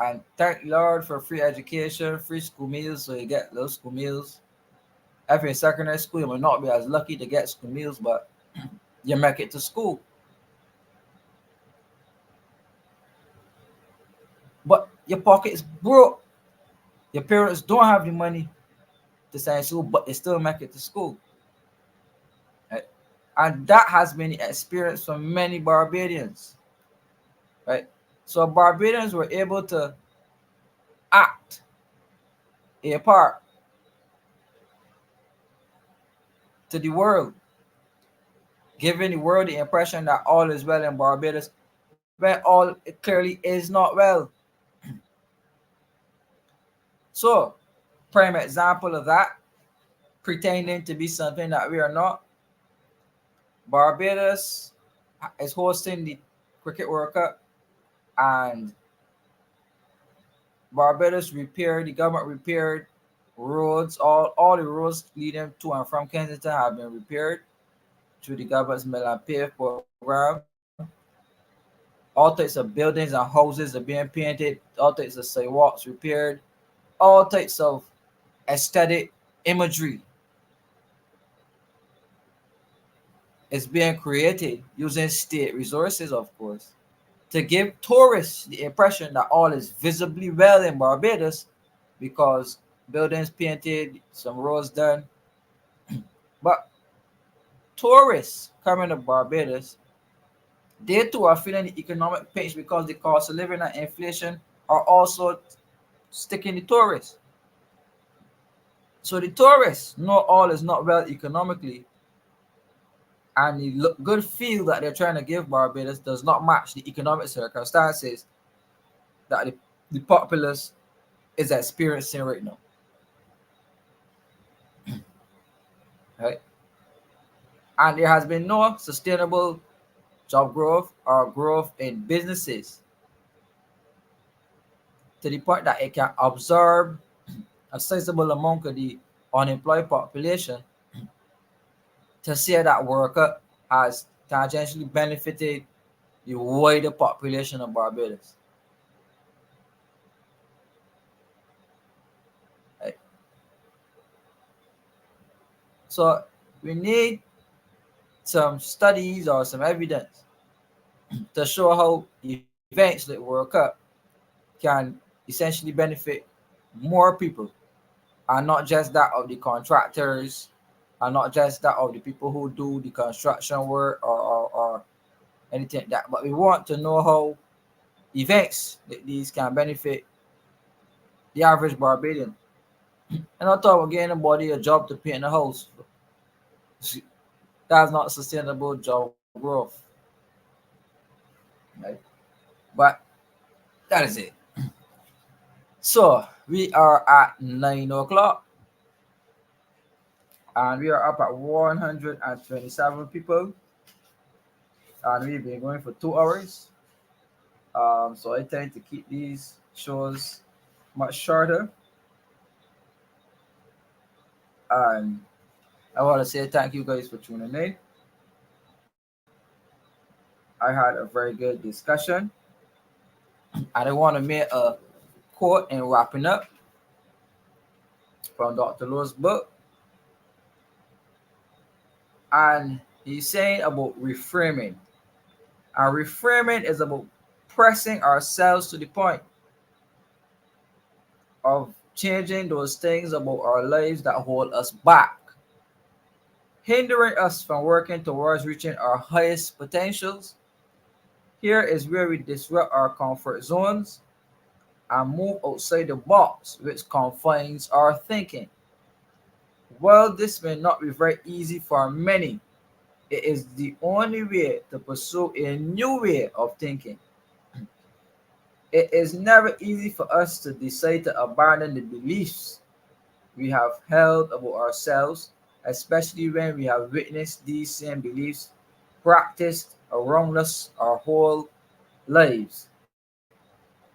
And thank Lord for free education, free school meals, so you get those school meals. If you're in secondary school, you may not be as lucky to get school meals, but you make it to school. But your pocket is broke. Your parents don't have the money to send school, but they still make it to school. Right? And that has been experienced for many Barbadians. Right? So Barbadians were able to act a part to the world, giving the world the impression that all is well in Barbados, when all it clearly is not well. So, prime example of that, pretending to be something that we are not. Barbados is hosting the Cricket World Cup, and Barbados repaired, the government repaired roads, all the roads leading to and from Kensington have been repaired through the government's Mill and Pave program. All types of buildings and houses are being painted, all types of sidewalks repaired, all types of aesthetic imagery is being created using state resources, of course, to give tourists the impression that all is visibly well in Barbados because buildings painted, some roads done. But tourists coming to Barbados, they too are feeling the economic pinch because the cost of living and inflation are also sticking the tourists. So the tourists know all is not well economically, and the good feel that they're trying to give Barbados does not match the economic circumstances that the populace is experiencing right now. Right? And there has been no sustainable job growth or growth in businesses to the point that it can absorb a sizable amount of the unemployed population to say that worker has tangentially benefited the wider population of Barbados. Right? So we need some studies or some evidence to show how events like World Cup can essentially benefit more people, and not just that of the contractors, and not just that of the people who do the construction work or anything like that. But we want to know how events like these can benefit the average Barbadian. And I thought we're getting anybody a job to paint a house. That's not sustainable job growth. Right? But that is it. So we are at 9 o'clock, and we are up at 127 people, and we've been going for 2 hours. So I tend to keep these shows much shorter. And I want to say thank you guys for tuning in. I had a very good discussion, and I want to make a quote in wrapping up from Dr. Lowe's book. And he's saying about reframing. And reframing is about pressing ourselves to the point of changing those things about our lives that hold us back, hindering us from working towards reaching our highest potentials. Here is where we disrupt our comfort zones and move outside the box which confines our thinking. While this may not be very easy for many, it is the only way to pursue a new way of thinking. It is never easy for us to decide to abandon the beliefs we have held about ourselves, especially when we have witnessed these same beliefs practiced around us our whole lives.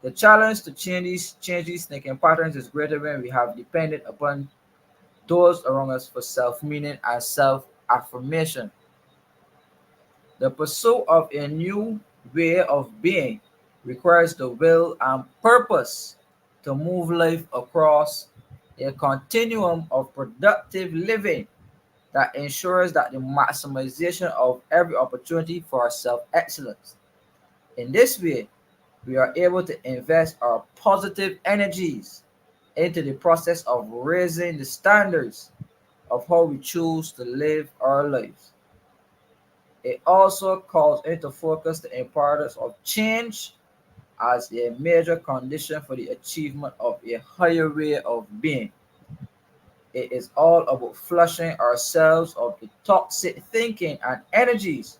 The challenge to change these thinking patterns is greater when we have depended upon those around us for self-meaning and self-affirmation. The pursuit of a new way of being requires the will and purpose to move life across a continuum of productive living that ensures that the maximization of every opportunity for self-excellence. In this way, we are able to invest our positive energies into the process of raising the standards of how we choose to live our lives. It also calls into focus the importance of change as a major condition for the achievement of a higher way of being. It is all about flushing ourselves of the toxic thinking and energies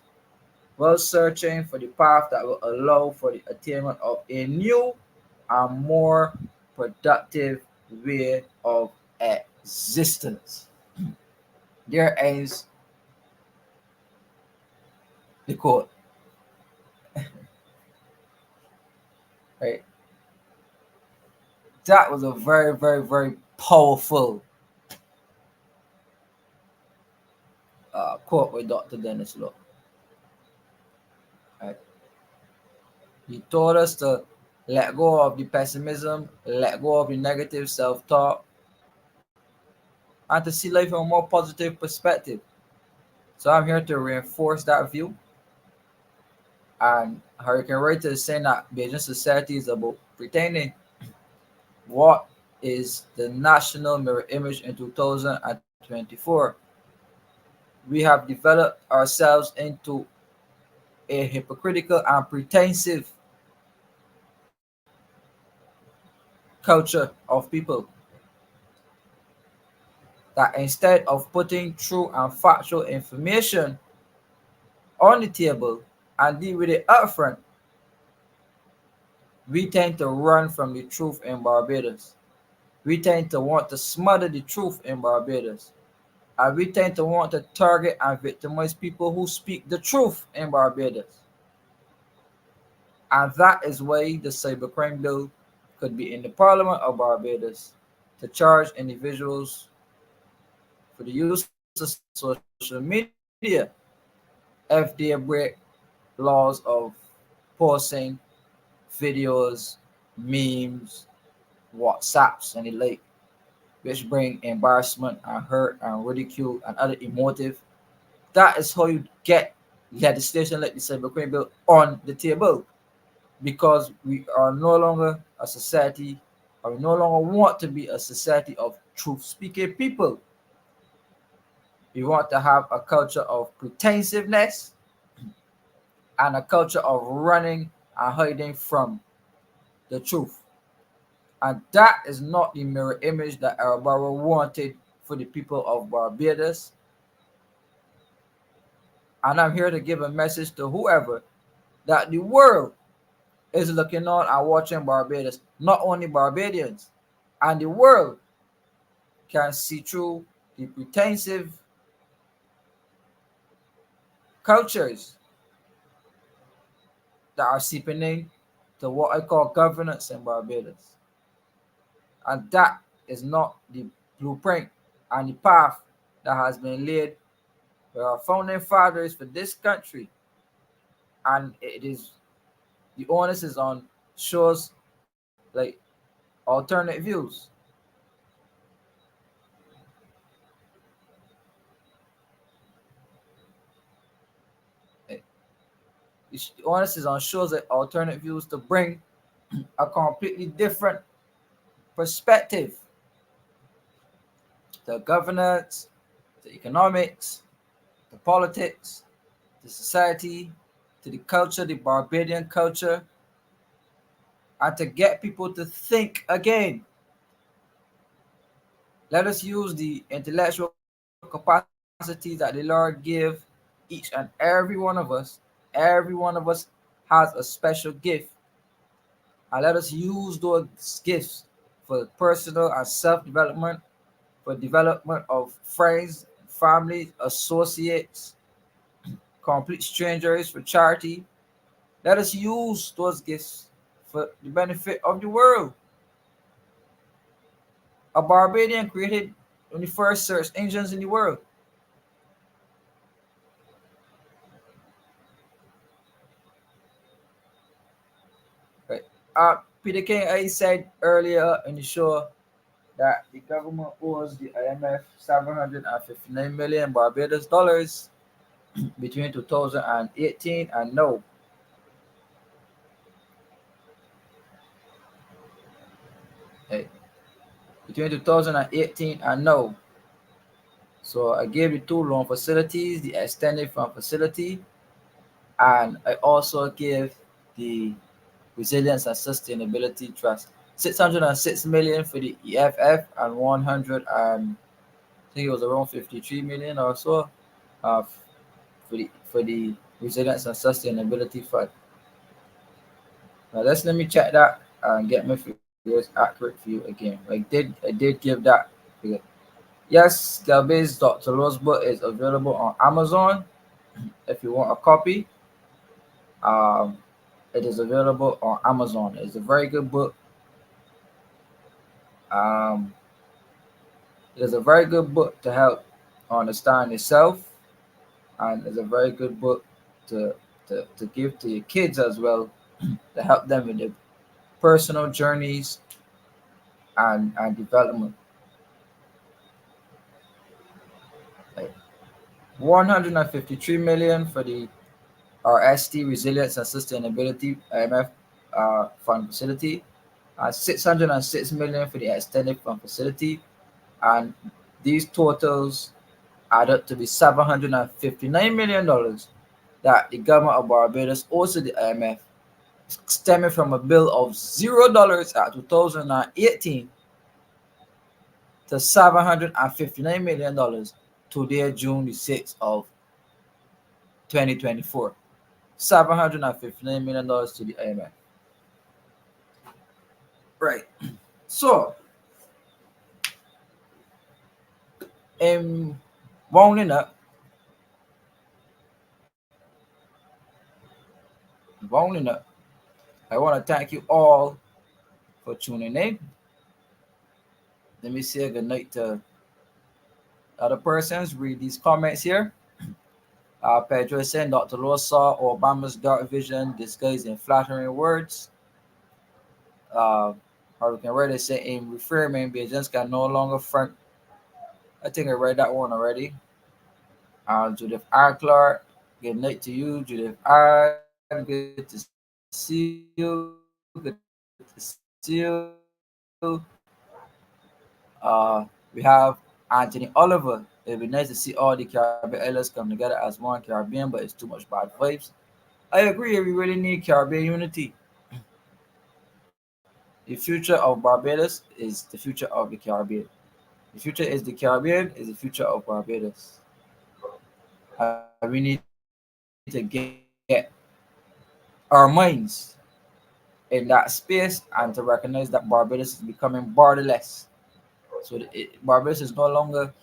while searching for the path that will allow for the attainment of a new and more productive way of existence. There ends the quote. Right? That was a very, very, very powerful quote with Dr. Dennis Lowe. Right? He told us to let go of the pessimism, let go of the negative self-talk, and to see life from a more positive perspective. So I'm here to reinforce that view. And Hurricane Writer is saying that Beijing society is about pretending. What is the national mirror image in 2024? We have developed ourselves into a hypocritical and pretensive culture of people that instead of putting true and factual information on the table and deal with it upfront, we tend to run from the truth in Barbados. We tend to want to smother the truth in Barbados. And we tend to want to target and victimize people who speak the truth in Barbados. And that is why the cybercrime bill could be in the Parliament of Barbados to charge individuals for the use of social media if they break laws of posting videos, memes, WhatsApps, and the like, which bring embarrassment and hurt and ridicule and other emotive. That is how you get legislation like the cybercrime bill on the table, because we are no longer a society, or we no longer want to be a society of truth-speaking people. We want to have a culture of pretensiveness and a culture of running and hiding from the truth. And that is not the mirror image that Arabara wanted for the people of Barbados. And I'm here to give a message to whoever that the world is looking on and watching Barbados, not only Barbadians. And the world can see through the pretensive cultures that are seeping in to what I call governance in Barbados. And that is not the blueprint and the path that has been laid by our founding fathers for this country. And it is the onus is on shows like alternate views. The onus is on shows like alternate views to bring a completely different perspective to governance, to economics, to politics, to society, to the culture, the Barbadian culture, and to get people to think again. Let us use the intellectual capacities that the Lord give each and every one of us. Every one of us has a special gift. And let us use those gifts for personal and self-development, for development of friends, families, associates, complete strangers, for charity. Let us use those gifts for the benefit of the world. A Barbadian created one of the first search engines in the world. Right. Peter King, I said earlier in the show that the government owes the IMF 759 million Barbados dollars between 2018 and now. Right. Between 2018 and now. So I gave you two loan facilities, the extended fund facility, and I also gave the Resilience and Sustainability Trust. 606 million for the EFF and 100 and I think it was around 53 million or so for the Resilience and Sustainability Fund. Now let me check that and get my figures accurate for you again. I did give that figure. Yes, Galvez Dr. Lowe's book is available on Amazon. If you want a copy, um, it is available on Amazon. It's a very good book. Um, it is a very good book to help understand yourself, and it's a very good book to to give to your kids as well to help them with their personal journeys and development. Like 153 million for the RST Resilience and Sustainability IMF Fund Facility, 606 million for the Extended Fund Facility, and these totals add up to be $759 million that the government of Barbados owes to the IMF, stemming from a bill of $0 at 2018 to $759 million today, June the 6th of 2024. $759 million to the IMF. Right. So, in rounding up, rounding up, I want to thank you all for tuning in. Let me say good night to other persons. Read these comments here. Pedro is saying Dr. Lewis saw Obama's dark vision disguised in flattering words. Hurricane Red is saying reframing Beijing can no longer front. I think I read that one already. Judith R. Clark, good night to you, Judith R. Good to see you. Good to see you. We have Anthony Oliver. It'd be nice to see all the Caribbean islands come together as one Caribbean, but it's too much bad vibes. I agree. We really need Caribbean unity. The future of Barbados is the future of the Caribbean. The future is the Caribbean, is the future of Barbados. We need to get our minds in that space and to recognize that Barbados is becoming borderless. So Barbados is no longer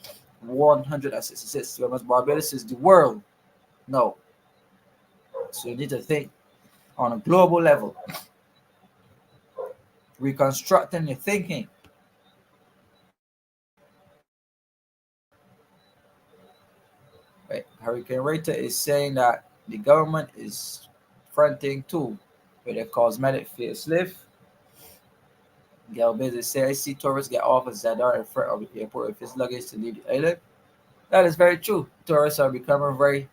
166 members. Barbados is the world. No. So you need to think on a global level, reconstructing your thinking. Right. Hurricane Rita is saying that the government is fronting too with a cosmetic facelift. Galvez says, I see tourists get off at Zadar in front of the airport with his luggage to leave the island. That is very true. Tourists are becoming very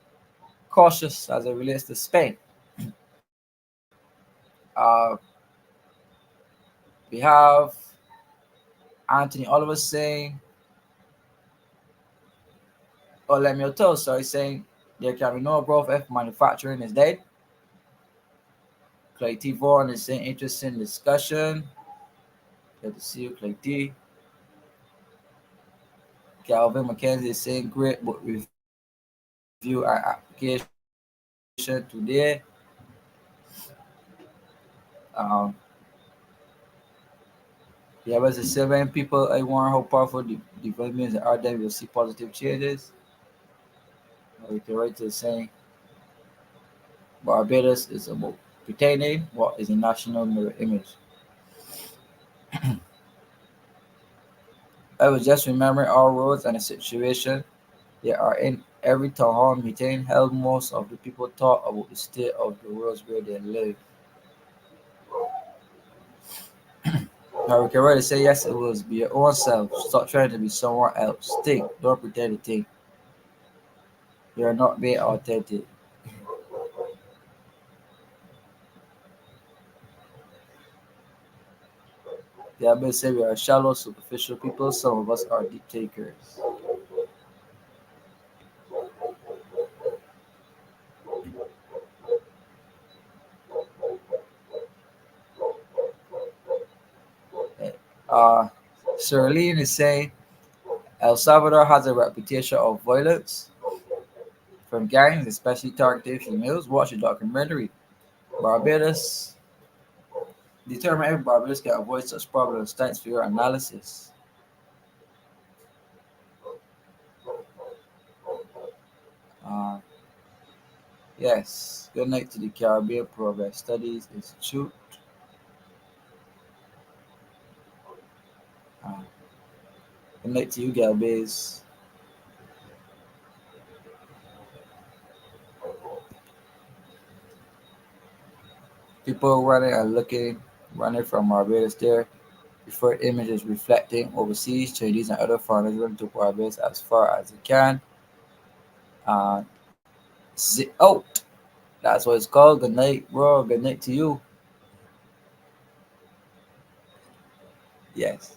cautious as it relates to Spain. Uh, we have Anthony Oliver saying, or let me tell, sorry, saying there can be no growth if manufacturing is dead. Clay T. Vaughan is saying, interesting discussion. Good to see you, Clay T. Calvin McKenzie is saying, great book review and application today. Um, yeah, but the seven people I want how powerful the developments are, then we'll see positive changes. We can write to saying Barbados is about pretending what is a national mirror image. I was just remembering our roads and the situation they are in. Every town hall meeting held, most of the people talk about the state of the roads where they live. Now we can really say yes, it was be your own self. Stop trying to be someone else. Think, don't pretend to think. You're not being authentic. The Abbot said we are shallow, superficial people. Some of us are deep takers. Uh, Shirlene is saying El Salvador has a reputation of violence from gangs, especially targeted females. Watch the documentary. Barbados determine if Barbados can avoid such problems. Thanks for your analysis. Uh, yes. Good night to the Caribbean Progress Studies Institute. Uh, Good night to you, Galvez. People running and looking, running from Barbados there. Prefer images reflecting overseas. Chinese and other foreigners run to Barbados as far as they can. Uh, out. That's what it's called. Good night, bro. Good night to you. Yes.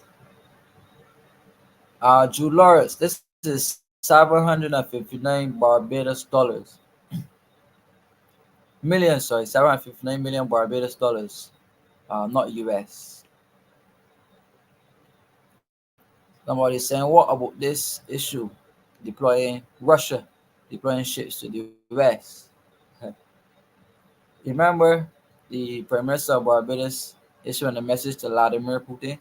Jude Lawrence, this is 759 Barbados dollars. Million, sorry, 759 million Barbados dollars. Not US. Somebody's saying, what about this issue? Russia deploying ships to the US. Remember the Prime Minister of Barbados issuing a message to Vladimir Putin?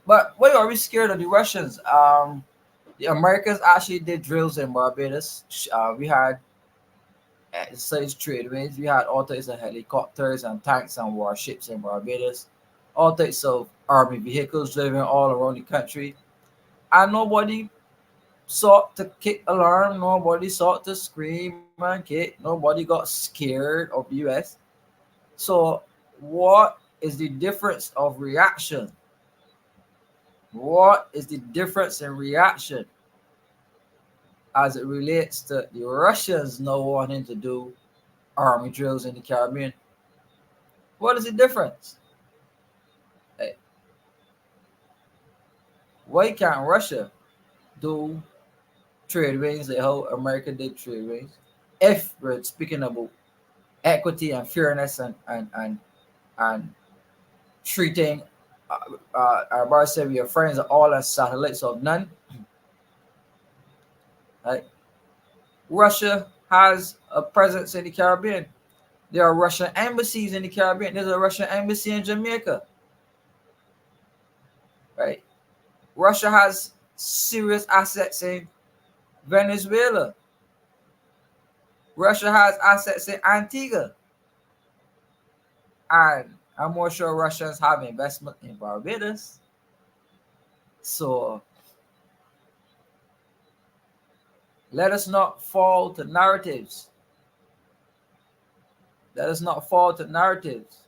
But why are we scared of the Russians? The Americans actually did drills in Barbados. We had such trade winds. We had all types of helicopters and tanks and warships in Barbados. All types of army vehicles driving all around the country. And nobody sought to kick alarm. Nobody sought to scream and kick. Nobody got scared of the US. So what is the difference of reaction? What is the difference in reaction as it relates to the Russians now wanting to do army drills in the Caribbean? What is the difference? Hey, why can't Russia do trade wings like how America did trade wings? If we're speaking about equity and fairness and treating our bar said we are friends all as satellites of none. Right? Russia has a presence in the Caribbean. There are Russian embassies in the Caribbean. There's a Russian embassy in Jamaica. Right? Russia has serious assets in Venezuela. Russia has assets in Antigua. And I'm more sure Russians have investment in Barbados. So let us not fall to narratives. Let us not fall to narratives.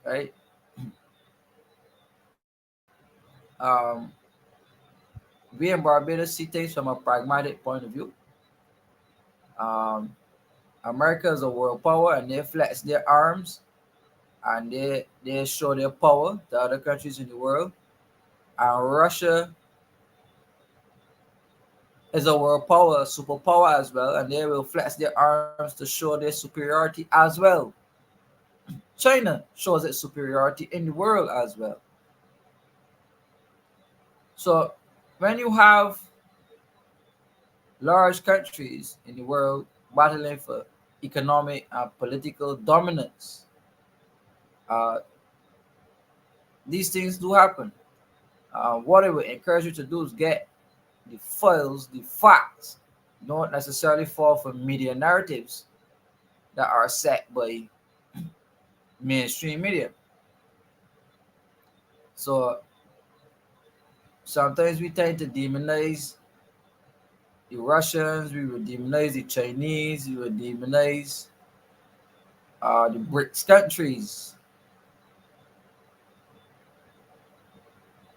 Right? Um, we in Barbados see things from a pragmatic point of view. Um, America is a world power and they flex their arms and they show their power to other countries in the world. And Russia is a world power, superpower as well, and they will flex their arms to show their superiority as well. China shows its superiority in the world as well. So when you have large countries in the world battling for economic and political dominance, uh, these things do happen. What I would encourage you to do is get the files, the facts. Don't necessarily fall for media narratives that are set by mainstream media. So sometimes we tend to demonize the Russians, we would demonize the Chinese, we would demonize the BRICS countries.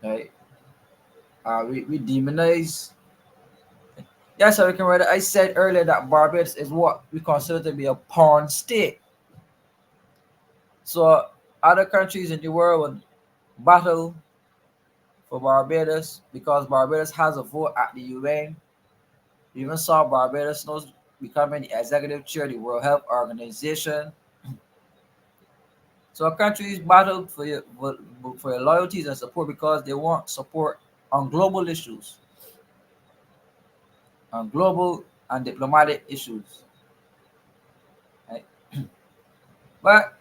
Right? We demonize. Yes, I can write it. I said earlier that Barbados is what we consider to be a pawn state. So other countries in the world would battle for Barbados because Barbados has a vote at the UN. We even saw Barbados becoming the executive chair of the World Health Organization. So countries battle for your loyalties and support because they want support on global issues, on global and diplomatic issues. Right? But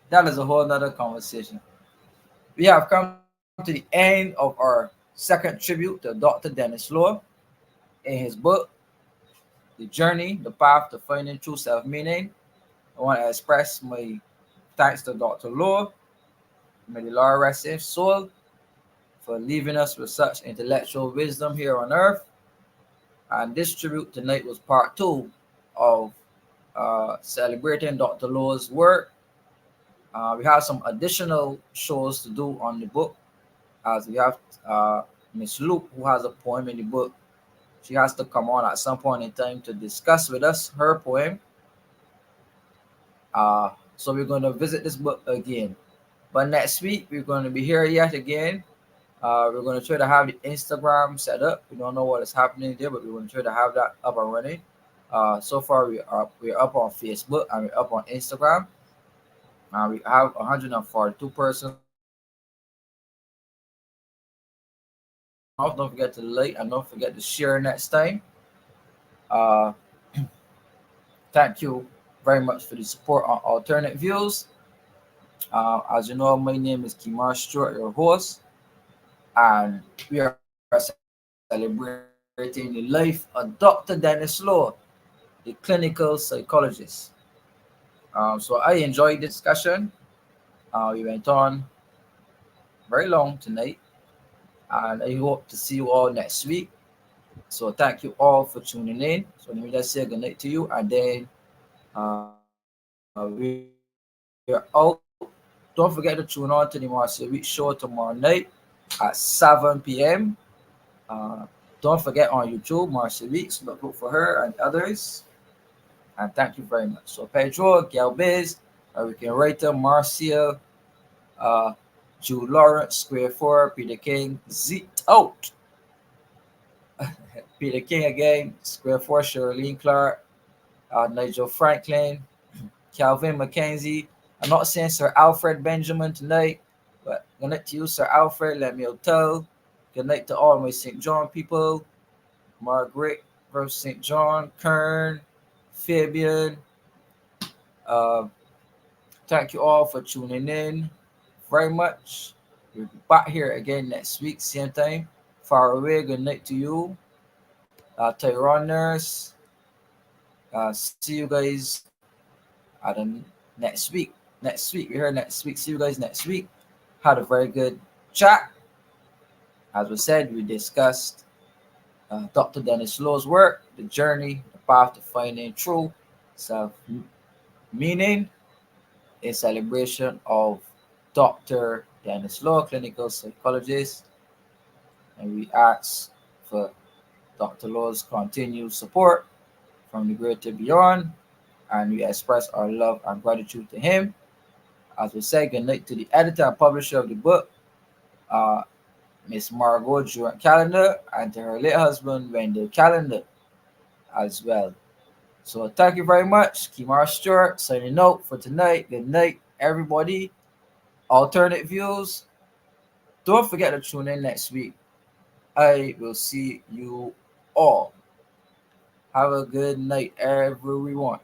that is a whole nother conversation. We have come to the end of our second tribute to Dr. Denis Law in his book, The Journey, The Path to Finding True Self-Meaning. I want to express my thanks to Dr. Law. May the Lord rest his soul for leaving us with such intellectual wisdom here on earth. And this tribute tonight was part two of celebrating Dr. Law's work. We have some additional shows to do on the book, as we have Miss Luke, who has a poem in the book. She has to come on at some point in time to discuss with us her poem. So we're going to visit this book again. But next week, we're going to be here yet again. We're going to try to have the Instagram set up. We don't know what is happening there, but we're going to try to have that up and running. So far, we're up on Facebook and we're up on Instagram. We have 142 persons Don't forget to like and don't forget to share next time. Uh, Thank you very much for the support on Alternate Views. As you know, my name is Kimar Stewart, your host, and we are celebrating the life of Dr. Denis Law, the clinical psychologist. So I enjoyed the discussion. We went on very long tonight, and I hope to see you all next week. So thank you all for tuning in. So let me just say good night to you, and then we're out. Don't forget to tune on to the Marcia Week Show tomorrow night at 7 p.m. Don't forget on YouTube, Marcia Weeks, look for her and others. And thank you very much. So Pedro, Galvez, Hurricane Writer, Marcia, uh, Jude Lawrence, Square 4, Peter King, Z out. Peter King again, Square 4, Shirlene Clark, Nigel Franklin, Calvin McKenzie. I'm not saying Sir Alfred Benjamin tonight, but good night to you, Sir Alfred. Let me tell. Good night to all my St. John people. Margaret from St. John, Kern, Fabian. Uh, Thank you all for tuning in very much. We'll be back here again next week, same time. Far away, good night to you. Tyrone Nurse. See you guys at the next week. Next week, we're here next week. See you guys next week. Had a very good chat. As we said, we discussed Dr. Denis Law's work, The Journey, The Path to Finding True Self-Meaning, in celebration of Dr. Denis Law, clinical psychologist. And we ask for Dr. Law's continued support from the greater beyond, and we express our love and gratitude to him. As we say, good night to the editor and publisher of the book, Miss Margot Durant Calendar, and to her late husband, Wendell Calendar, as well. So thank you very much. Kimar Stewart signing out for tonight. Good night, everybody. Alternate Views. Don't forget to tune in next week. I will see you all. Have a good night, everyone.